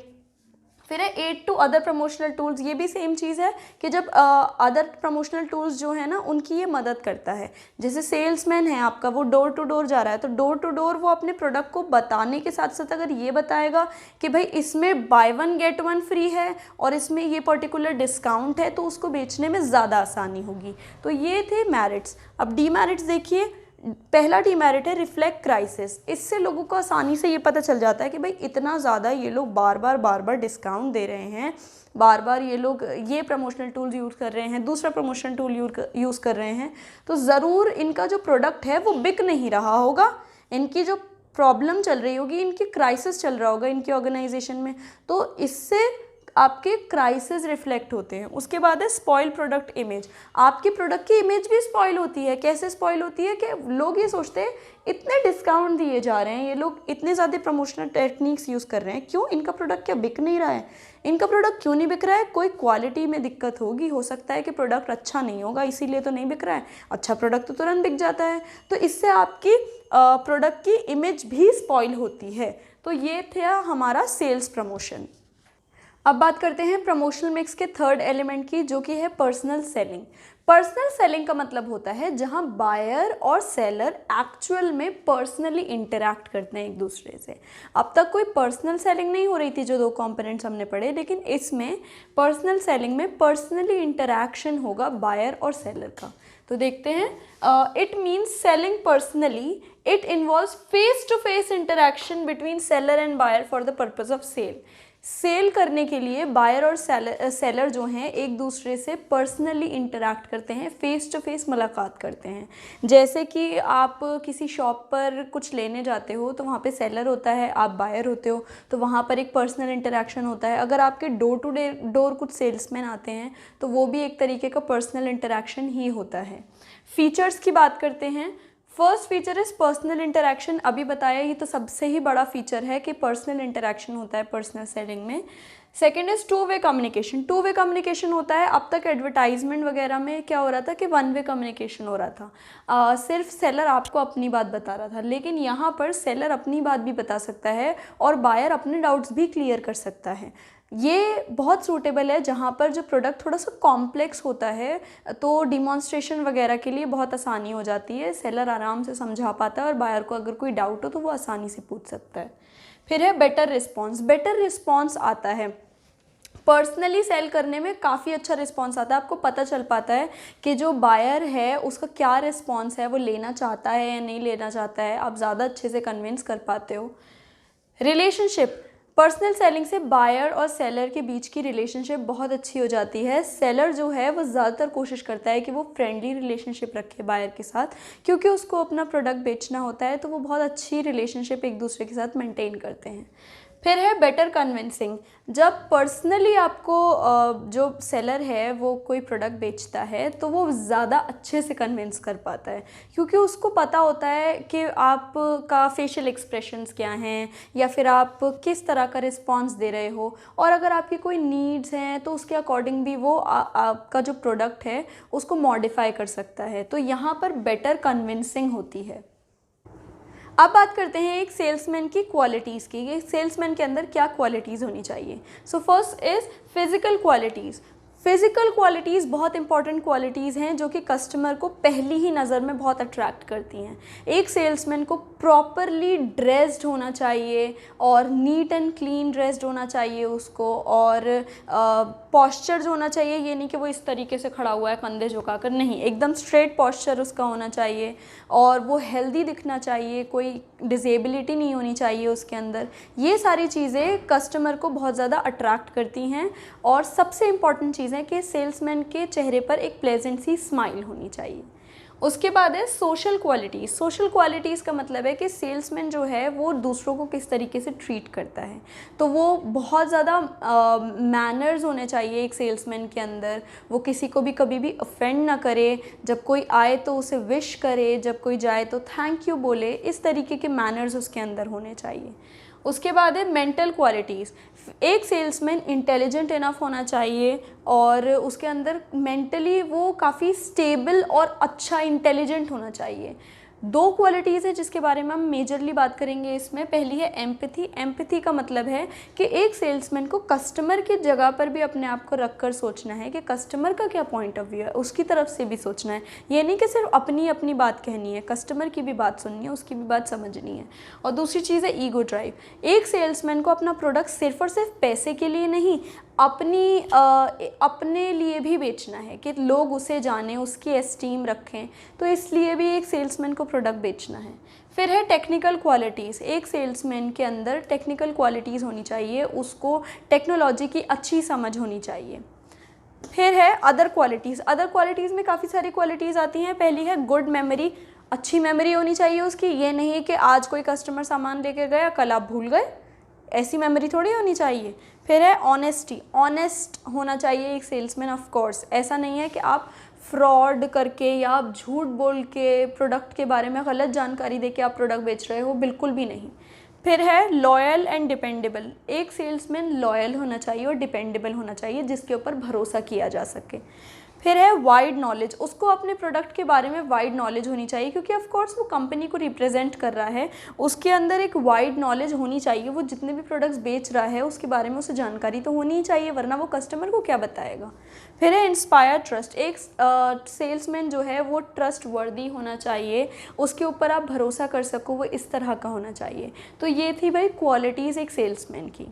फिर है 8 टू अदर प्रमोशनल टूल्स। ये भी सेम चीज़ है कि जब अदर प्रमोशनल टूल्स जो है ना उनकी ये मदद करता है। जैसे सेल्समैन है आपका, वो डोर टू डोर जा रहा है, तो डोर टू डोर वो अपने प्रोडक्ट को बताने के साथ साथ अगर ये बताएगा कि भाई इसमें by one get one free है और इसमें ये पर्टिकुलर डिस्काउंट है, तो उसको बेचने में ज़्यादा आसानी होगी। तो ये थे मेरिट्स। अब डीमेरिट्स देखिए। पहला डीमेरिट है रिफ्लेक्ट क्राइसिस। इससे लोगों को आसानी से ये पता चल जाता है कि भाई इतना ज़्यादा ये लोग बार बार डिस्काउंट दे रहे हैं, बार बार ये लोग ये प्रमोशनल टूल्स यूज़ कर रहे हैं, दूसरा प्रमोशनल टूल यूज़ कर रहे हैं, तो ज़रूर इनका जो प्रोडक्ट है वो बिक नहीं रहा होगा, इनकी जो प्रॉब्लम चल रही होगी, इनकी क्राइसिस चल रहा होगा इनकी ऑर्गेनाइजेशन में। तो इससे आपके क्राइसिस रिफ्लेक्ट होते हैं। उसके बाद है स्पॉइल प्रोडक्ट इमेज। आपकी प्रोडक्ट की इमेज भी स्पॉइल होती है। कैसे स्पॉइल होती है कि लोग ये सोचते हैं इतने डिस्काउंट दिए जा रहे हैं, ये लोग इतने ज़्यादा प्रमोशनल टेक्निक्स यूज़ कर रहे हैं, क्यों? इनका प्रोडक्ट क्या बिक नहीं रहा है? इनका प्रोडक्ट क्यों नहीं बिक रहा है? कोई क्वालिटी में दिक्कत होगी, हो सकता है कि प्रोडक्ट अच्छा नहीं होगा इसीलिए तो नहीं बिक रहा है। अच्छा प्रोडक्ट तो तुरंत बिक जाता है। तो इससे आपकी प्रोडक्ट की इमेज भी स्पॉइल होती है। तो ये था हमारा सेल्स प्रमोशन। अब बात करते हैं प्रमोशनल मिक्स के थर्ड एलिमेंट की, जो कि है पर्सनल सेलिंग। पर्सनल सेलिंग का मतलब होता है जहां बायर और सेलर एक्चुअल में पर्सनली इंटरैक्ट करते हैं एक दूसरे से। अब तक कोई पर्सनल सेलिंग नहीं हो रही थी जो दो कंपोनेंट्स हमने पढ़े, लेकिन इसमें पर्सनल सेलिंग में पर्सनली इंटरैक्शन होगा बायर और सेलर का। तो देखते हैं, it means selling personally, it involves face to face interaction between seller and buyer for the purpose of sale. Sale करने के लिए बायर और सेलर जो हैं एक दूसरे से पर्सनली इंटरैक्ट करते हैं, फेस टू फेस मुलाकात करते हैं। जैसे कि आप किसी शॉप पर कुछ लेने जाते हो तो वहाँ पे सेलर होता है, आप बायर होते हो, तो वहाँ पर एक पर्सनल इंटरैक्शन होता है। अगर आपके डोर टू डोर कुछ सेल्समैन आते हैं तो वो भी एक तरीके का पर्सनल इंटरैक्शन ही होता है। फीचर्स की बात करते हैं। First feature is personal interaction. अभी बताया, ये तो सबसे ही बड़ा फीचर है कि पर्सनल इंटरैक्शन होता है पर्सनल सेलिंग में। Second is two way communication. Two way communication होता है। अब तक एडवर्टाइजमेंट वगैरह में क्या हो रहा था कि वन वे कम्युनिकेशन हो रहा था, सिर्फ सेलर आपको अपनी बात बता रहा था, लेकिन यहाँ पर सेलर अपनी बात भी बता सकता है और बायर अपने डाउट्स भी क्लियर कर सकता है। ये बहुत सूटेबल है जहाँ पर जो प्रोडक्ट थोड़ा सा कॉम्प्लेक्स होता है, तो डिमॉन्स्ट्रेशन वगैरह के लिए बहुत आसानी हो जाती है, सेलर आराम से समझा पाता है और बायर को अगर कोई डाउट हो तो वो आसानी से पूछ सकता है। फिर है बेटर रिस्पॉन्स। बेटर रिस्पॉन्स आता है पर्सनली सेल करने में, काफ़ी अच्छा रिस्पॉन्स आता है। आपको पता चल पाता है कि जो बायर है उसका क्या रिस्पॉन्स है, वो लेना चाहता है या नहीं लेना चाहता है, आप ज़्यादा अच्छे से कन्विंस कर पाते हो। रिलेशनशिप। पर्सनल सेलिंग से बायर और सेलर के बीच की रिलेशनशिप बहुत अच्छी हो जाती है। सेलर जो है वो ज़्यादातर कोशिश करता है कि वो फ्रेंडली रिलेशनशिप रखे बायर के साथ, क्योंकि उसको अपना प्रोडक्ट बेचना होता है, तो वो बहुत अच्छी रिलेशनशिप एक दूसरे के साथ मेंटेन करते हैं। फिर है बेटर कन्विंसिंग। जब पर्सनली आपको जो सेलर है वो कोई प्रोडक्ट बेचता है तो वो ज़्यादा अच्छे से कन्विंस कर पाता है, क्योंकि उसको पता होता है कि आपका फेशियल एक्सप्रेशंस क्या हैं या फिर आप किस तरह का रिस्पांस दे रहे हो, और अगर आपकी कोई नीड्स हैं तो उसके अकॉर्डिंग भी वो आपका जो प्रोडक्ट है उसको मॉडिफाई कर सकता है। तो यहाँ पर बेटर कन्विंसिंग होती है। अब बात करते हैं एक सेल्समैन की क्वालिटीज़ की। एक सेल्समैन के अंदर क्या क्वालिटीज़ होनी चाहिए। So first is physical qualities. Physical qualities बहुत इंपॉर्टेंट क्वालिटीज़ हैं जो कि कस्टमर को पहली ही नज़र में बहुत अट्रैक्ट करती हैं। एक सेल्समैन को प्रॉपरली ड्रेस्ड होना चाहिए और नीट एंड क्लीन ड्रेस्ड होना चाहिए उसको, और पॉस्चर जो होना चाहिए, ये नहीं कि वो इस तरीके से खड़ा हुआ है कंधे झुकाकर, नहीं, एकदम स्ट्रेट पॉस्चर उसका होना चाहिए, और वो हेल्दी दिखना चाहिए, कोई डिसेबिलिटी नहीं होनी चाहिए उसके अंदर। ये सारी चीज़ें कस्टमर को बहुत ज़्यादा अट्रैक्ट करती हैं। और सबसे इम्पॉर्टेंट चीज़ है कि सेल्समैन के चेहरे पर एक प्लेजेंट सी स्माइल होनी चाहिए। उसके बाद है सोशल क्वालिटीज़। सोशल क्वालिटीज़ का मतलब है कि सेल्समैन जो है वो दूसरों को किस तरीके से ट्रीट करता है। तो वो बहुत ज़्यादा मैनर्स होने चाहिए एक सेल्समैन के अंदर। वो किसी को भी कभी भी ऑफेंड ना करे, जब कोई आए तो उसे विश करे, जब कोई जाए तो थैंक यू बोले, इस तरीके के मैनर्स उसके अंदर होने चाहिए। उसके बाद है मेंटल क्वालिटीज़। एक सेल्समैन इंटेलिजेंट इनफ होना चाहिए और उसके अंदर मेंटली वो काफ़ी स्टेबल और अच्छा इंटेलिजेंट होना चाहिए। दो क्वालिटीज़ हैं जिसके बारे में हम मेजरली बात करेंगे इसमें। पहली है एम्पैथी। एम्पैथी का मतलब है कि एक सेल्समैन को कस्टमर की जगह पर भी अपने आप को रख कर सोचना है कि कस्टमर का क्या पॉइंट ऑफ व्यू है, उसकी तरफ से भी सोचना है। ये नहीं कि सिर्फ अपनी अपनी बात कहनी है, कस्टमर की भी बात सुननी है, उसकी भी बात समझनी है। और दूसरी चीज़ है ईगो ड्राइव। एक सेल्समैन को अपना प्रोडक्ट सिर्फ और सिर्फ पैसे के लिए नहीं, अपने लिए भी बेचना है कि लोग उसे जानें, उसकी एस्टीम रखें, तो इसलिए भी एक सेल्समैन को प्रोडक्ट बेचना है। फिर है टेक्निकल क्वालिटीज़। एक सेल्समैन के अंदर टेक्निकल क्वालिटीज़ होनी चाहिए, उसको टेक्नोलॉजी की अच्छी समझ होनी चाहिए। फिर है अदर क्वालिटीज़। अदर क्वालिटीज़ में काफ़ी सारी क्वालिटीज़ आती हैं। पहली है गुड मेमोरी। अच्छी मेमोरी होनी चाहिए उसकी। ये नहीं कि आज कोई कस्टमर सामान लेके गया, कल आप भूल गए, ऐसी मेमोरी थोड़ी होनी चाहिए। फिर है ऑनेस्टी। ऑनेस्ट होना चाहिए एक सेल्समैन ऑफ कोर्स। ऐसा नहीं है कि आप फ्रॉड करके या आप झूठ बोल के प्रोडक्ट के बारे में गलत जानकारी देके आप प्रोडक्ट बेच रहे हो, बिल्कुल भी नहीं। फिर है लॉयल एंड डिपेंडेबल। एक सेल्समैन लॉयल होना चाहिए और डिपेंडेबल होना चाहिए, जिसके ऊपर भरोसा किया जा सके। फिर है वाइड नॉलेज। उसको अपने प्रोडक्ट के बारे में वाइड नॉलेज होनी चाहिए, क्योंकि ऑफ कोर्स वो कंपनी को रिप्रेजेंट कर रहा है, उसके अंदर एक वाइड नॉलेज होनी चाहिए। वो जितने भी प्रोडक्ट्स बेच रहा है उसके बारे में उसे जानकारी तो होनी ही चाहिए, वरना वो कस्टमर को क्या बताएगा। फिर है इंस्पायर ट्रस्ट। एक सेल्समैन जो है वो ट्रस्ट वर्दी होना चाहिए, उसके ऊपर आप भरोसा कर सको, वो इस तरह का होना चाहिए। तो ये थी भाई क्वालिटीज़ एक सेल्समैन की।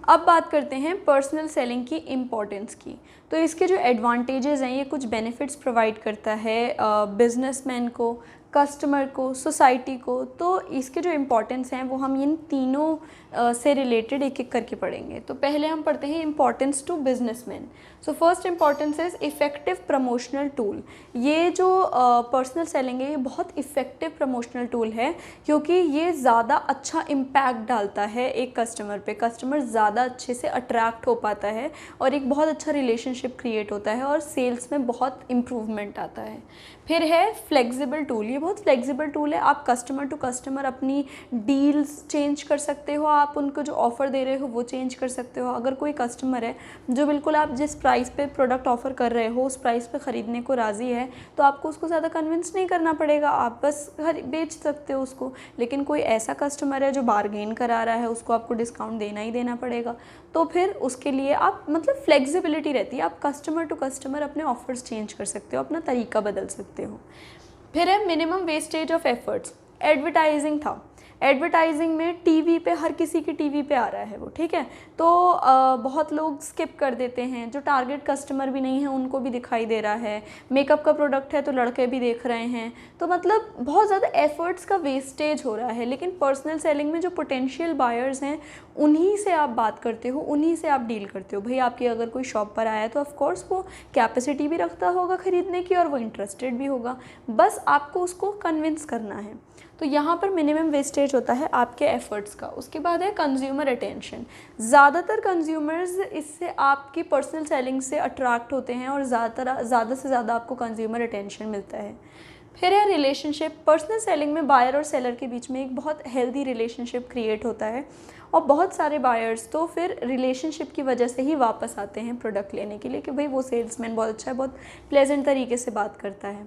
अब बात करते हैं पर्सनल सेलिंग की इम्पोर्टेंस की। तो इसके जो एडवांटेजेस हैं, ये कुछ बेनिफिट्स प्रोवाइड करता है बिजनेसमैन को, कस्टमर को, सोसाइटी को। तो इसके जो इम्पोर्टेंस हैं वो हम इन तीनों से रिलेटेड एक एक करके पढ़ेंगे। तो पहले हम पढ़ते हैं importance to businessman. So first importance is effective promotional tool. ये जो पर्सनल सेलिंग है, ये बहुत इफ़ेक्टिव प्रमोशनल टूल है, क्योंकि ये ज़्यादा अच्छा इम्पैक्ट डालता है एक कस्टमर पे। कस्टमर ज़्यादा अच्छे से अट्रैक्ट हो पाता है और एक बहुत अच्छा रिलेशनशिप क्रिएट होता है और सेल्स में बहुत इम्प्रूवमेंट आता है। फिर है फ्लेक्सिबल टूल। ये बहुत फ्लेक्सिबल टूल है। आप कस्टमर टू कस्टमर अपनी डील्स चेंज कर सकते हो, आप उनको जो ऑफ़र दे रहे हो वो चेंज कर सकते हो। अगर कोई कस्टमर है जो बिल्कुल आप जिस प्राइस पे प्रोडक्ट ऑफ़र कर रहे हो उस प्राइस पे ख़रीदने को राज़ी है, तो आपको उसको ज़्यादा कन्विंस नहीं करना पड़ेगा, आप बस बेच सकते हो उसको। लेकिन कोई ऐसा कस्टमर है जो बारगेन करा रहा है, उसको आपको डिस्काउंट देना ही देना पड़ेगा। तो फिर उसके लिए आप मतलब फ्लेक्सिबिलिटी रहती है, आप कस्टमर टू कस्टमर अपने ऑफ़र्स चेंज कर सकते हो, अपना तरीका बदल सकते हो। फिर है minimum wastage of efforts. Advertising था। एडवर्टाइजिंग में टीवी पे, हर किसी की टीवी पे आ रहा है वो, ठीक है। तो बहुत लोग स्किप कर देते हैं, जो टारगेट कस्टमर भी नहीं है उनको भी दिखाई दे रहा है। मेकअप का प्रोडक्ट है तो लड़के भी देख रहे हैं, तो मतलब बहुत ज़्यादा एफर्ट्स का वेस्टेज हो रहा है। लेकिन पर्सनल सेलिंग में जो पोटेंशियल बायर्स हैं उन्हीं से आप बात करते हो, उन्हीं से आप डील करते हो। भाई आपकी अगर कोई शॉप पर आया है तो ऑफकोर्स वो कैपेसिटी भी रखता होगा ख़रीदने की और वो इंटरेस्टेड भी होगा, बस आपको उसको कन्विंस करना है। तो यहाँ पर मिनिमम वेस्टेज होता है आपके एफर्ट्स का। उसके बाद है कंज्यूमर अटेंशन। ज़्यादातर कंज्यूमर्स इससे आपकी पर्सनल सेलिंग से अट्रैक्ट होते हैं और ज़्यादा से ज़्यादा आपको कंज्यूमर अटेंशन मिलता है। फिर है रिलेशनशिप। पर्सनल सेलिंग में बायर और सेलर के बीच में एक बहुत हेल्दी रिलेशनशिप क्रिएट होता है और बहुत सारे बायर्स तो फिर रिलेशनशिप की वजह से ही वापस आते हैं प्रोडक्ट लेने के लिए कि भाई वो सेल्समैन बहुत अच्छा है, बहुत प्लेजेंट तरीके से बात करता है।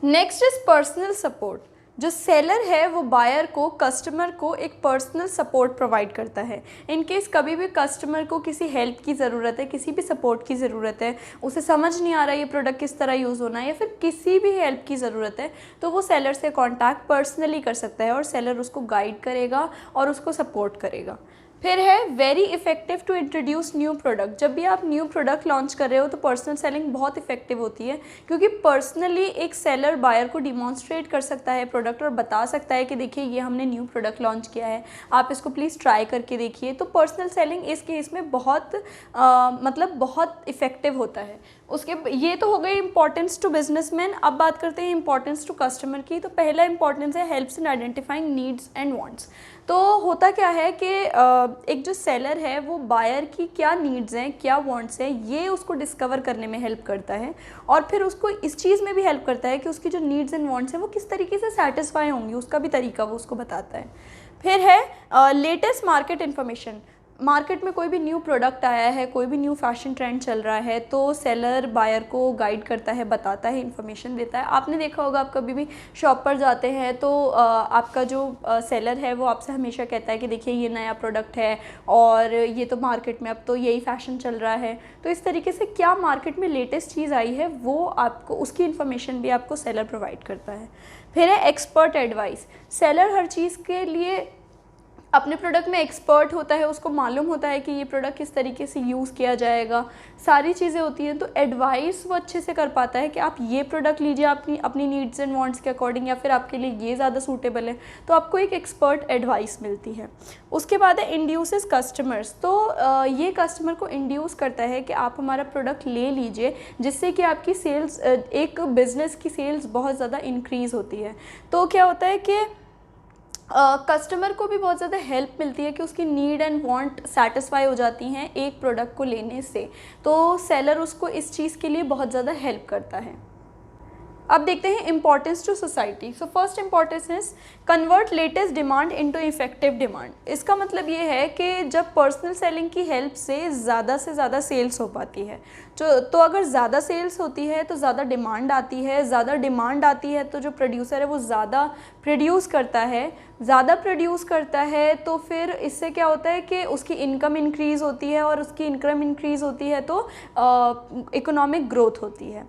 Next is personal support. जो सेलर है वो बायर को, कस्टमर को एक पर्सनल सपोर्ट प्रोवाइड करता है। इन केस कभी भी कस्टमर को किसी हेल्प की ज़रूरत है, किसी भी सपोर्ट की ज़रूरत है, उसे समझ नहीं आ रहा है ये प्रोडक्ट किस तरह यूज़ होना है, या फिर किसी भी हेल्प की ज़रूरत है, तो वो सेलर से कॉन्टैक्ट पर्सनली कर सकता है और सेलर उसको गाइड करेगा और उसको सपोर्ट करेगा। फिर है very effective to introduce new product. जब भी आप न्यू प्रोडक्ट लॉन्च कर रहे हो तो पर्सनल सेलिंग बहुत इफेक्टिव होती है, क्योंकि पर्सनली एक सेलर बायर को डिमॉन्स्ट्रेट कर सकता है प्रोडक्ट और बता सकता है कि देखिए ये हमने न्यू प्रोडक्ट लॉन्च किया है, आप इसको प्लीज़ ट्राई करके देखिए। तो पर्सनल सेलिंग इस केस में बहुत बहुत इफ़ेक्टिव होता है। उसके ये तो हो गई इंपॉर्टेंस टू बिजनेसमैन। अब बात करते हैं इंपॉर्टेंस टू कस्टमर की। तो पहला इंपॉर्टेंस है helps in identifying needs and wants. तो होता क्या है कि एक जो सेलर है वो बायर की क्या नीड्स हैं, क्या वांट्स हैं, ये उसको डिस्कवर करने में हेल्प करता है और फिर उसको इस चीज़ में भी हेल्प करता है कि उसकी जो नीड्स एंड वांट्स हैं वो किस तरीके से सेटिस्फाई होंगी, उसका भी तरीका वो उसको बताता है। फिर है लेटेस्ट मार्केट इन्फॉर्मेशन। मार्केट में कोई भी न्यू प्रोडक्ट आया है, कोई भी न्यू फैशन ट्रेंड चल रहा है, तो सेलर बायर को गाइड करता है, बताता है, इन्फॉर्मेशन देता है। आपने देखा होगा, आप कभी भी शॉप पर जाते हैं तो आपका जो सेलर है वो आपसे हमेशा कहता है कि देखिए ये नया प्रोडक्ट है और ये तो मार्केट में अब तो यही फैशन चल रहा है। तो इस तरीके से क्या मार्केट में लेटेस्ट चीज़ आई है वो आपको, उसकी इन्फॉर्मेशन भी आपको सेलर प्रोवाइड करता है। फिर है एक्सपर्ट एडवाइस। सेलर हर चीज़ के लिए अपने प्रोडक्ट में एक्सपर्ट होता है, उसको मालूम होता है कि ये प्रोडक्ट किस तरीके से यूज़ किया जाएगा, सारी चीज़ें होती हैं। तो एडवाइस वो अच्छे से कर पाता है कि आप ये प्रोडक्ट लीजिए अपनी नीड्स एंड वांट्स के अकॉर्डिंग, या फिर आपके लिए ये ज़्यादा सूटेबल है, तो आपको एक एक्सपर्ट एडवाइस मिलती है। उसके बाद है इंड्यूसेस कस्टमर्स। तो ये कस्टमर को इंड्यूस करता है कि आप हमारा प्रोडक्ट ले लीजिए, जिससे कि आपकी सेल्स, एक बिज़नेस की सेल्स बहुत ज़्यादा इंक्रीज़ होती है। तो क्या होता है कि कस्टमर को भी बहुत ज़्यादा हेल्प मिलती है कि उसकी नीड एंड वांट सेटिस्फाई हो जाती हैं एक प्रोडक्ट को लेने से। तो सेलर उसको इस चीज़ के लिए बहुत ज़्यादा हेल्प करता है। अब देखते हैं importance to society. So first importance is convert latest demand into effective demand. इसका मतलब ये है कि जब पर्सनल सेलिंग की हेल्प से ज़्यादा सेल्स हो पाती है, तो अगर ज़्यादा सेल्स होती है तो ज़्यादा डिमांड आती है, ज़्यादा डिमांड आती है तो जो प्रोड्यूसर है वो ज़्यादा प्रोड्यूस करता है, तो फिर इससे क्या होता है कि उसकी इनकम इंक्रीज़ होती है, और उसकी इनकम इंक्रीज़ होती है तो इकोनॉमिक ग्रोथ होती है।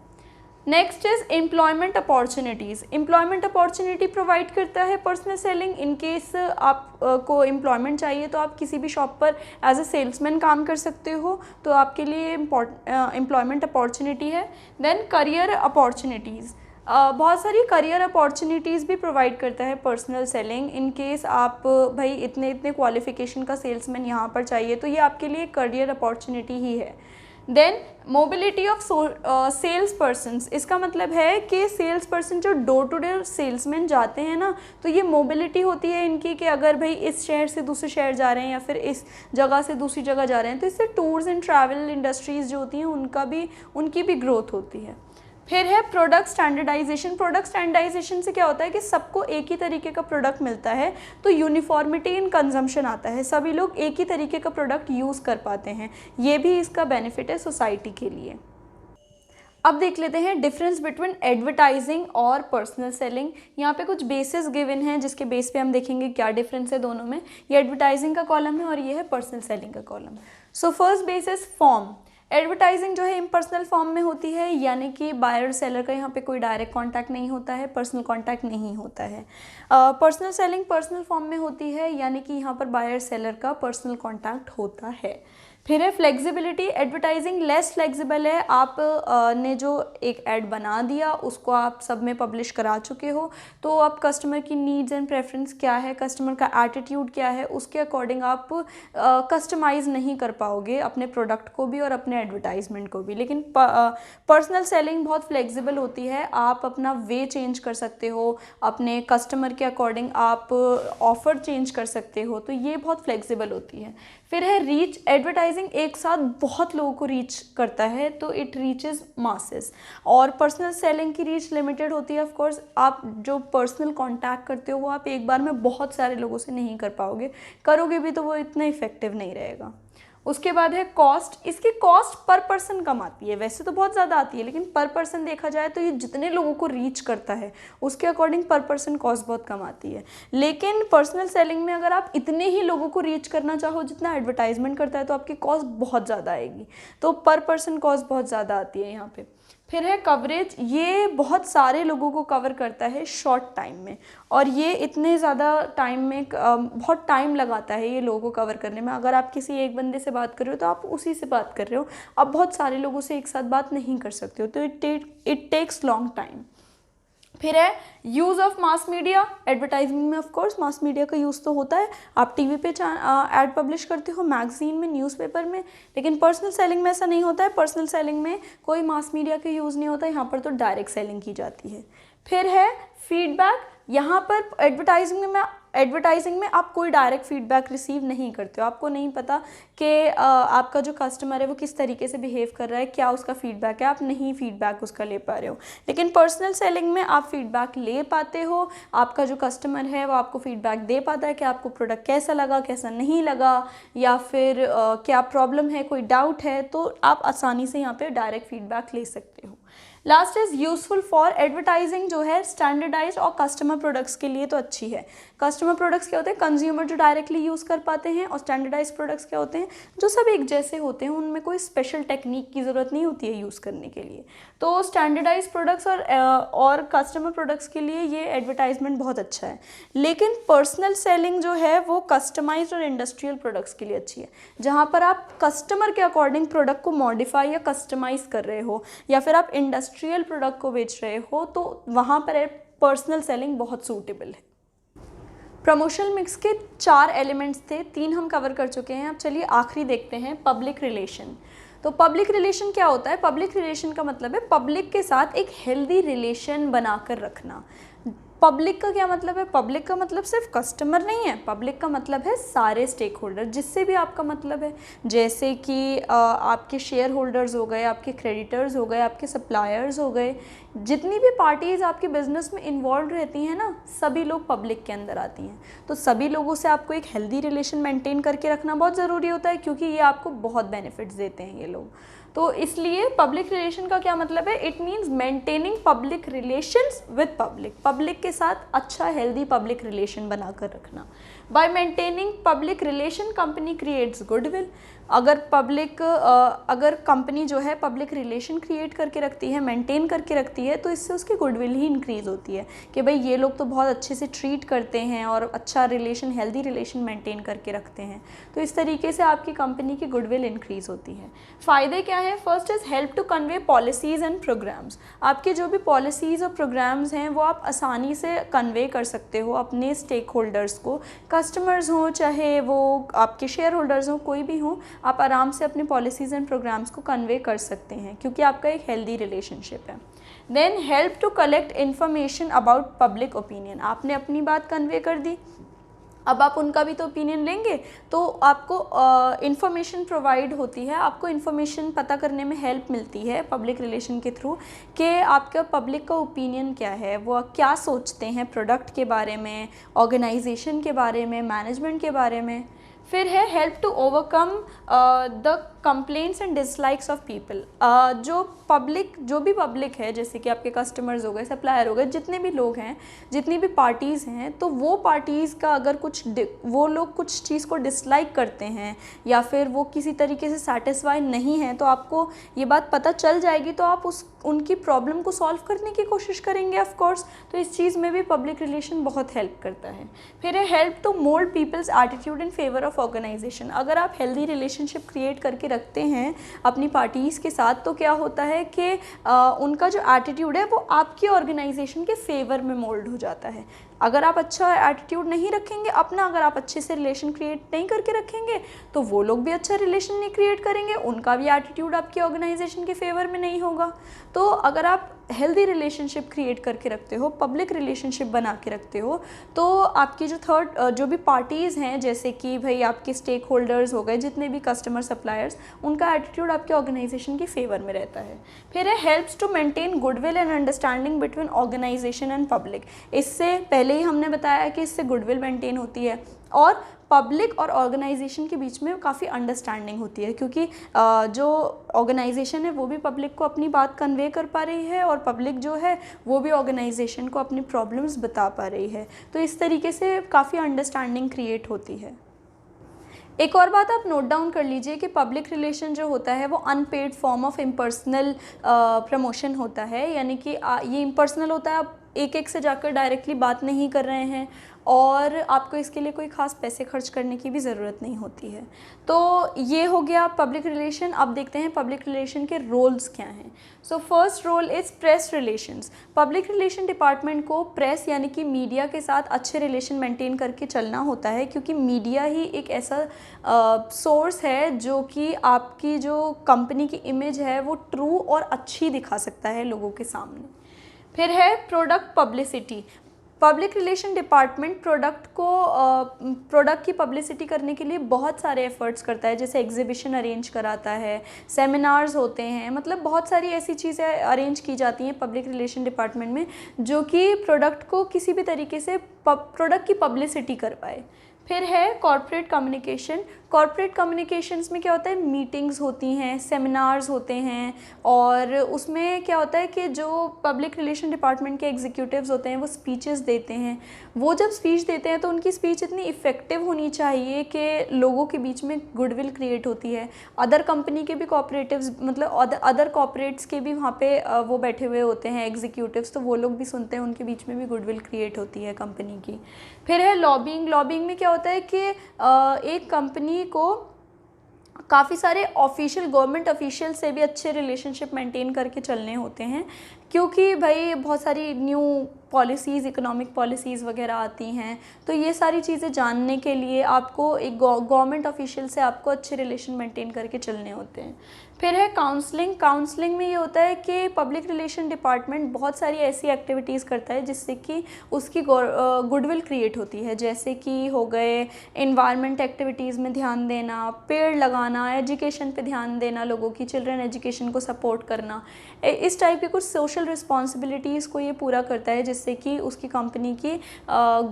Next is employment opportunities. Employment opportunity provide करता है पर्सनल सेलिंग। इन केस आप को एम्प्लॉयमेंट चाहिए तो आप किसी भी शॉप पर एज अ सेल्समैन काम कर सकते हो, तो आपके लिए एम्प्लॉयमेंट अपॉर्चुनिटी है। देन करियर अपॉर्चुनिटीज़, बहुत सारी करियर अपॉर्चुनिटीज़ भी प्रोवाइड करता है पर्सनल सेलिंग। इन केस आप भाई इतने क्वालिफ़िकेशन का सेल्समैन यहाँ पर चाहिए, तो ये आपके लिए करियर अपॉर्चुनिटी ही है। Then mobility of sales persons. इसका मतलब है कि सेल्स पर्सन जो डोर टू डोर सेल्समैन जाते हैं ना, तो ये मोबिलिटी होती है इनकी कि अगर भाई इस शहर से दूसरे शहर जा रहे हैं या फिर इस जगह से दूसरी जगह जा रहे हैं, तो इससे टूर्स एंड ट्रैवल इंडस्ट्रीज़ जो होती हैं उनकी भी ग्रोथ होती है। फिर है प्रोडक्ट स्टैंडर्डाइजेशन। प्रोडक्ट स्टैंडर्डाइजेशन से क्या होता है कि सबको एक ही तरीके का प्रोडक्ट मिलता है, तो यूनिफॉर्मिटी इन कंजम्पशन आता है, सभी लोग एक ही तरीके का प्रोडक्ट यूज़ कर पाते हैं। ये भी इसका बेनिफिट है सोसाइटी के लिए। अब देख लेते हैं डिफरेंस बिटवीन एडवर्टाइजिंग और पर्सनल सेलिंग। यहाँ पे कुछ बेसिस गिवन हैं जिसके बेस पे हम देखेंगे क्या डिफरेंस है दोनों में। ये एडवर्टाइजिंग का कॉलम है और ये है पर्सनल सेलिंग का column. So first basis form. Advertising जो है इम्पर्सनल फॉर्म में होती है, यानी कि बायर सेलर का यहाँ पे कोई डायरेक्ट कांटेक्ट नहीं होता है, पर्सनल कांटेक्ट नहीं होता है। पर्सनल सेलिंग पर्सनल फॉर्म में होती है, यानी कि यहाँ पर बायर सेलर का पर्सनल कांटेक्ट होता है। फिर है फ्लेक्सिबिलिटी। एडवर्टाइजिंग लेस फ्लेक्सिबल है। आप ने जो एक ऐड बना दिया उसको आप सब में पब्लिश करा चुके हो, तो आप कस्टमर की नीड्स एंड प्रेफरेंस क्या है, कस्टमर का एटीट्यूड क्या है, उसके अकॉर्डिंग आप कस्टमाइज़ नहीं कर पाओगे अपने प्रोडक्ट को भी और अपने एडवर्टाइजमेंट को भी। लेकिन पर्सनल सेलिंग बहुत फ्लेक्सिबल होती है, आप अपना वे चेंज कर सकते हो, अपने कस्टमर के अकॉर्डिंग आप ऑफ़र चेंज कर सकते हो, तो ये बहुत फ्लेक्सिबल होती है। फिर है रीच। एडवर्टाइजिंग एक साथ बहुत लोगों को रीच करता है, तो इट रीचेस मासेस, और पर्सनल सेलिंग की रीच लिमिटेड होती है। ऑफ कोर्स आप जो पर्सनल कांटेक्ट करते हो वो आप एक बार में बहुत सारे लोगों से नहीं कर पाओगे, करोगे भी तो वो इतना इफेक्टिव नहीं रहेगा। उसके बाद है कॉस्ट। इसकी कॉस्ट पर पर्सन कम आती है, वैसे तो बहुत ज़्यादा आती है, लेकिन पर पर्सन देखा जाए तो ये जितने लोगों को रीच करता है उसके अकॉर्डिंग पर पर्सन कॉस्ट बहुत कम आती है। लेकिन पर्सनल सेलिंग में अगर आप इतने ही लोगों को रीच करना चाहो जितना एडवर्टाइजमेंट करता है, तो आपकी कॉस्ट बहुत ज़्यादा आएगी, तो पर पर्सन कॉस्ट बहुत ज़्यादा आती है यहाँ पे। फिर है कवरेज। ये बहुत सारे लोगों को कवर करता है शॉर्ट टाइम में, और ये इतने ज़्यादा टाइम में बहुत टाइम लगाता है ये लोगों को कवर करने में। अगर आप किसी एक बंदे से बात कर रहे हो तो आप उसी से बात कर रहे हो, आप बहुत सारे लोगों से एक साथ बात नहीं कर सकते हो, तो इट टेक्स लॉन्ग टाइम। फिर है use of mass media. Advertisement में ऑफ कोर्स मास मीडिया का यूज़ तो होता है, आप टीवी पे ऐड पब्लिश करते हो, मैगजीन में, न्यूज़पेपर में, लेकिन पर्सनल सेलिंग में ऐसा नहीं होता है। पर्सनल सेलिंग में कोई मास मीडिया का यूज़ नहीं होता, यहाँ पर तो डायरेक्ट सेलिंग की जाती है। फिर है फीडबैक। यहाँ पर एडवर्टाइजिंग में एडवर्टाइजिंग में आप कोई डायरेक्ट फीडबैक रिसीव नहीं करते हो, आपको नहीं पता कि आपका जो कस्टमर है वो किस तरीके से बिहेव कर रहा है, क्या उसका फीडबैक है, आप नहीं फीडबैक उसका ले पा रहे हो। लेकिन पर्सनल सेलिंग में आप फीडबैक ले पाते हो, आपका जो कस्टमर है वो आपको फीडबैक दे पाता है कि आपको प्रोडक्ट कैसा लगा, कैसा नहीं लगा, या फिर क्या प्रॉब्लम है, कोई डाउट है, तो आप आसानी से यहाँ पे डायरेक्ट फीडबैक ले सकते हो। Last is useful for advertising, जो है स्टैंडर्डाइज्ड और कस्टमर प्रोडक्ट्स के लिए तो अच्छी है। कस्टमर प्रोडक्ट्स क्या होते हैं, कंज्यूमर जो डायरेक्टली यूज़ कर पाते हैं, और स्टैंडर्डाइज्ड प्रोडक्ट्स क्या होते हैं, जो सब एक जैसे होते हैं, उनमें कोई स्पेशल टेक्निक की ज़रूरत नहीं होती है यूज़ करने के लिए। तो स्टैंडर्डाइज्ड प्रोडक्ट्स और कस्टमर प्रोडक्ट्स के लिए ये एडवर्टाइजमेंट बहुत अच्छा है। लेकिन पर्सनल सेलिंग जो है वो कस्टमाइज्ड और इंडस्ट्रियल प्रोडक्ट्स के लिए अच्छी है, जहाँ पर आप कस्टमर के अकॉर्डिंग प्रोडक्ट को मॉडिफाई या कस्टमाइज़ कर रहे हो, या फिर आप इंडस्ट्रियल प्रोडक्ट को बेच रहे हो, तो वहाँ पर पर्सनल सेलिंग बहुत सूटेबल है। प्रमोशनल मिक्स के 4 एलिमेंट्स थे, 3 हम कवर कर चुके हैं। अब चलिए आखिरी देखते हैं, पब्लिक रिलेशन। तो पब्लिक रिलेशन क्या होता है? पब्लिक रिलेशन का मतलब है पब्लिक के साथ एक हेल्दी रिलेशन बनाकर रखना। पब्लिक का क्या मतलब है? पब्लिक का मतलब सिर्फ कस्टमर नहीं है, पब्लिक का मतलब है सारे स्टेक होल्डर, जिससे भी आपका मतलब है, जैसे कि आपके शेयर होल्डर्स हो गए, आपके क्रेडिटर्स हो गए, आपके सप्लायर्स हो गए, जितनी भी पार्टीज़ आपके बिजनेस में इन्वॉल्व रहती हैं ना, सभी लोग पब्लिक के अंदर आती हैं। तो सभी लोगों से आपको एक हेल्दी रिलेशन मेंटेन करके रखना बहुत ज़रूरी होता है, क्योंकि ये आपको बहुत बेनिफिट्स देते हैं ये लोग। तो इसलिए पब्लिक रिलेशन का क्या मतलब है? It means maintaining public relations with public, public के साथ अच्छा हेल्दी पब्लिक रिलेशन बनाकर रखना। Bye maintaining public relation company creates goodwill. अगर कंपनी जो है पब्लिक रिलेशन क्रिएट करके रखती है, मेंटेन करके रखती है, तो इससे उसकी गुडविल ही इंक्रीज़ होती है कि भाई ये लोग तो बहुत अच्छे से ट्रीट करते हैं और अच्छा रिलेशन, हेल्दी रिलेशन मेंटेन करके रखते हैं। तो इस तरीके से आपकी कंपनी की गुडविल इंक्रीज़ होती है। फ़ायदे क्या है? First is help to convey policies and programmes. आपके जो भी पॉलिसीज़ और प्रोग्राम्स हैं वो आप आसानी से कन्वे कर सकते हो अपने स्टेक होल्डर्स को, कस्टमर्स हों चाहे वो आपके शेयर होल्डर्स हों, कोई भी हों, आप आराम से अपने पॉलिसीज़ एंड प्रोग्राम्स को कन्वे कर सकते हैं, क्योंकि आपका एक हेल्दी रिलेशनशिप है। Then help to collect information about public opinion. आपने अपनी बात कन्वे कर दी, अब आप उनका भी तो ओपिनियन लेंगे, तो आपको इन्फॉर्मेशन प्रोवाइड होती है, आपको इन्फॉर्मेशन पता करने में हेल्प मिलती है पब्लिक रिलेशन के थ्रू कि आपका पब्लिक का ओपिनियन क्या है, वो क्या सोचते हैं प्रोडक्ट के बारे में, ऑर्गेनाइजेशन के बारे में, मैनेजमेंट के बारे में। फिर है help to overcome the complaints and dislikes of people. जो भी पब्लिक है, जैसे कि आपके कस्टमर्स हो गए, सप्लायर हो गए, जितने भी लोग हैं, जितनी भी पार्टीज़ हैं, तो वो पार्टीज़ का अगर वो लोग कुछ चीज़ को डिसलाइक करते हैं या फिर वो किसी तरीके से सेटिस्फाई नहीं है, तो आपको ये बात पता चल जाएगी, तो आप उनकी प्रॉब्लम को सॉल्व करने की कोशिश करेंगे ऑफ कोर्स। तो इस चीज़ में भी पब्लिक रिलेशन बहुत हेल्प करता है। फिर है help to mould people's attitude in favour of organisation. अगर आप हेल्दी रिलेशनशिप क्रिएट करके रखते हैं अपनी पार्टीज़ के साथ, तो क्या होता है कि उनका जो एटीट्यूड है वो आपकी ऑर्गेनाइजेशन के फेवर में मोल्ड हो जाता है। अगर आप अच्छा एटीट्यूड नहीं रखेंगे अपना, अगर आप अच्छे से रिलेशन क्रिएट नहीं करके रखेंगे, तो वो लोग भी अच्छा रिलेशन नहीं क्रिएट करेंगे, उनका भी एटीट्यूड आपकी ऑर्गेनाइजेशन के फेवर में नहीं होगा। तो अगर आप हेल्दी रिलेशनशिप क्रिएट करके रखते हो, पब्लिक रिलेशनशिप बना के रखते हो, तो आपकी जो भी पार्टीज़ हैं, जैसे कि भाई आपके स्टेक होल्डर्स हो गए, जितने भी कस्टमर सप्लायर्स, उनका एटीट्यूड आपके ऑर्गेनाइजेशन के फेवर में रहता है। फिर है helps to maintain goodwill and understanding between organisation and public. इससे पहले ही हमने बताया कि इससे गुडविल मेंटेन होती है और पब्लिक और ऑर्गेनाइजेशन के बीच में काफ़ी अंडरस्टैंडिंग होती है, क्योंकि जो ऑर्गेनाइजेशन है वो भी पब्लिक को अपनी बात कन्वे कर पा रही है और पब्लिक जो है वो भी ऑर्गेनाइजेशन को अपनी प्रॉब्लम्स बता पा रही है। तो इस तरीके से काफ़ी अंडरस्टैंडिंग क्रिएट होती है। एक और बात आप नोट डाउन कर लीजिए कि पब्लिक रिलेशन जो होता है वो unpaid form of impersonal promotion होता है, यानी कि ये इम्पर्सनल होता है, आप एक से जाकर डायरेक्टली बात नहीं कर रहे हैं और आपको इसके लिए कोई ख़ास पैसे खर्च करने की भी ज़रूरत नहीं होती है। तो ये हो गया पब्लिक रिलेशन। अब देखते हैं पब्लिक रिलेशन के रोल्स क्या हैं। So first role is press relations. Public relation department को प्रेस यानी कि मीडिया के साथ अच्छे रिलेशन मेंटेन करके चलना होता है, क्योंकि मीडिया ही एक ऐसा सोर्स है जो कि आपकी जो कंपनी की इमेज है वो ट्रू और अच्छी दिखा सकता है लोगों के सामने। फिर है product publicity. Public relation department product की पब्लिसिटी करने के लिए बहुत सारे एफर्ट्स करता है, जैसे एग्जीबिशन अरेंज कराता है, सेमिनार्स होते हैं, मतलब बहुत सारी ऐसी चीज़ें अरेंज की जाती हैं पब्लिक रिलेशन डिपार्टमेंट में जो कि प्रोडक्ट को किसी भी तरीके से प्रोडक्ट की पब्लिसिटी कर पाए। फिर है कॉर्पोरेट कम्युनिकेशन। कॉर्पोरेट कम्युनिकेशंस में क्या होता है, मीटिंग्स होती हैं, सेमिनार्स होते हैं, और उसमें क्या होता है कि जो पब्लिक रिलेशन डिपार्टमेंट के एग्जीक्यूटिव्स होते हैं वो स्पीचेस देते हैं। वो जब स्पीच देते हैं तो उनकी स्पीच इतनी इफ़ेक्टिव होनी चाहिए कि लोगों के बीच में गुडविल क्रिएट होती है। अदर कंपनी के भी कॉर्पोरेटिव्स, मतलब अदर कॉर्पोरेट्स के भी वहाँ पे वो बैठे हुए होते हैं एग्जीक्यूटिव्स, तो वो लोग भी सुनते हैं, उनके बीच में भी गुडविल क्रिएट होती है कंपनी की। फिर है लॉबिंग। लॉबिंग में क्या होता है कि एक कंपनी को काफ़ी सारे ऑफिशियल, गवर्नमेंट ऑफिशियल से भी अच्छे रिलेशनशिप मेंटेन करके चलने होते हैं, क्योंकि भाई बहुत सारी न्यू पॉलिसीज़, इकोनॉमिक पॉलिसीज़ वगैरह आती हैं, तो ये सारी चीज़ें जानने के लिए आपको एक गवर्नमेंट ऑफिशियल से आपको अच्छे रिलेशन मेंटेन करके चलने होते हैं। फिर है काउंसलिंग। काउंसलिंग में ये होता है कि पब्लिक रिलेशन डिपार्टमेंट बहुत सारी ऐसी एक्टिविटीज़ करता है जिससे कि उसकी गुडविल क्रिएट होती है, जैसे कि हो गए इन्वायरमेंट एक्टिविटीज़ में ध्यान देना, पेड़ लगाना, एजुकेशन पे ध्यान देना, लोगों की चिल्ड्रन एजुकेशन को सपोर्ट करना, इस टाइप की कुछ सोशल रिस्पॉन्सिबिलिटीज़ को ये पूरा करता है जिससे कि उसकी कंपनी की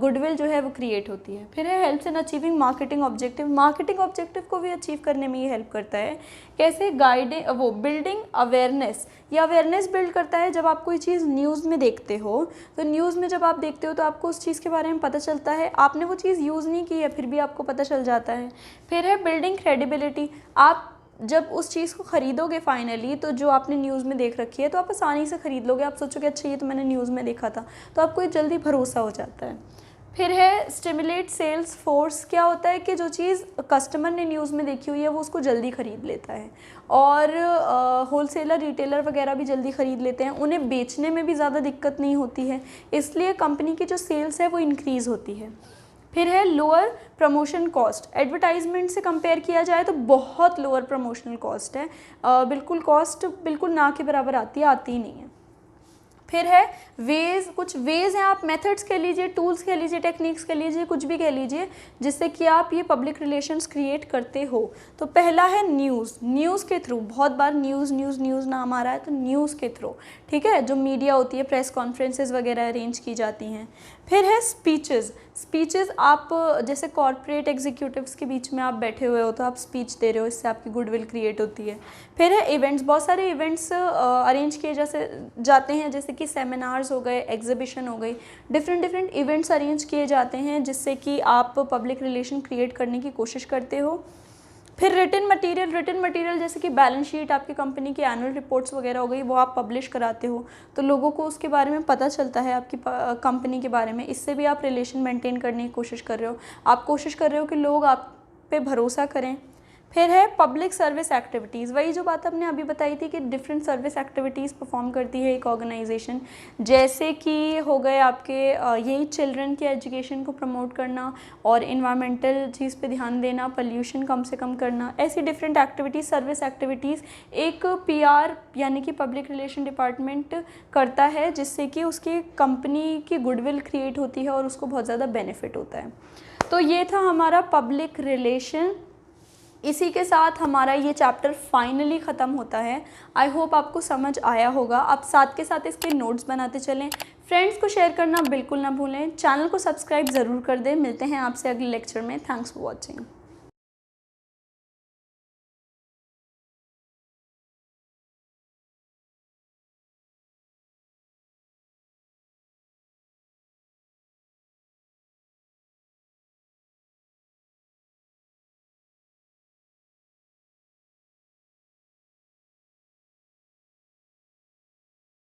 गुडविल जो है वो क्रिएट होती है। फिर है helps in achieving marketing objective. Marketing objective को भी अचीव करने में ये हेल्प करता है। कैसे? Building awareness. ये अवेयरनेस बिल्ड करता है। जब आप कोई चीज़ न्यूज़ में देखते हो, तो न्यूज़ में जब आप देखते हो तो आपको उस चीज़ के बारे में पता चलता है, आपने वो चीज़ यूज़ नहीं की है फिर भी आपको पता चल जाता है। फिर है बिल्डिंग क्रेडिबिलिटी। आप जब उस चीज़ को ख़रीदोगे फाइनली, तो जो आपने न्यूज़ में देख रखी है तो आप आसानी से ख़रीद लोगे। आप सोचोगे अच्छा ये तो मैंने न्यूज़ में देखा था, तो आपको ये जल्दी भरोसा हो जाता है। फिर है स्टिमुलेट सेल्स फोर्स। क्या होता है कि जो चीज़ कस्टमर ने न्यूज़ में देखी हुई है वो उसको जल्दी ख़रीद लेता है, और होलसेलर, रिटेलर वगैरह भी जल्दी ख़रीद लेते हैं, उन्हें बेचने में भी ज़्यादा दिक्कत नहीं होती है, इसलिए कंपनी की जो सेल्स है वो इंक्रीज़ होती है। फिर है लोअर प्रमोशन कॉस्ट। एडवर्टाइजमेंट से कंपेयर किया जाए तो बहुत लोअर प्रमोशनल कॉस्ट है, बिल्कुल कॉस्ट बिल्कुल ना के बराबर आती ही नहीं है। फिर है वेज। कुछ वेज हैं, आप मेथड्स कह लीजिए, टूल्स कह लीजिए, टेक्निक्स कह लीजिए, कुछ भी कह लीजिए, जिससे कि आप ये पब्लिक रिलेशंस क्रिएट करते हो। तो पहला है न्यूज़। न्यूज़ के थ्रू, बहुत बार न्यूज़ न्यूज़ न्यूज़ नाम आ रहा है, तो न्यूज़ के थ्रू, ठीक है, जो मीडिया होती है, प्रेस कॉन्फ्रेंसेस वगैरह अरेंज की जाती हैं। फिर है स्पीचेस। स्पीचेस आप जैसे कॉर्पोरेट एग्जीक्यूटिव्स के बीच में आप बैठे हुए हो तो आप स्पीच दे रहे हो, इससे आपकी गुडविल क्रिएट होती है। फिर है इवेंट्स। बहुत सारे इवेंट्स अरेंज किए जाते हैं, जैसे कि सेमिनार्स हो गए, एग्जीबिशन हो गई, डिफरेंट इवेंट्स अरेंज किए जाते हैं जिससे कि आप पब्लिक रिलेशन क्रिएट करने की कोशिश करते हो। फिर रिटन मटेरियल जैसे कि बैलेंस शीट, आपकी कंपनी की एनुअल रिपोर्ट्स वगैरह हो गई, वो आप पब्लिश कराते हो, तो लोगों को उसके बारे में पता चलता है आपकी कंपनी के बारे में। इससे भी आप रिलेशन मेंटेन करने की कोशिश कर रहे हो। आप कोशिश कर रहे हो कि लोग आप पे भरोसा करें। फिर है पब्लिक सर्विस एक्टिविटीज़। वही जो बात आपने अभी बताई थी कि डिफरेंट सर्विस एक्टिविटीज़ परफॉर्म करती है एक ऑर्गेनाइजेशन, जैसे कि हो गए आपके यही चिल्ड्रन के एजुकेशन को प्रमोट करना और इन्वायरमेंटल चीज़ पे ध्यान देना, पोल्यूशन कम से कम करना, ऐसी डिफरेंट एक्टिविटीज़, सर्विस एक्टिविटीज़ एक पीआर यानी कि पब्लिक रिलेशन डिपार्टमेंट करता है, जिससे कि उसकी कंपनी की गुडविल क्रिएट होती है और उसको बहुत ज़्यादा बेनिफिट होता है। तो ये था हमारा पब्लिक रिलेशन। इसी के साथ हमारा ये चैप्टर फाइनली ख़त्म होता है। आई होप आपको समझ आया होगा। आप साथ के साथ इसके नोट्स बनाते चलें, फ्रेंड्स को शेयर करना बिल्कुल ना भूलें, चैनल को सब्सक्राइब ज़रूर कर दें। मिलते हैं आपसे अगले लेक्चर में। Thanks for watching.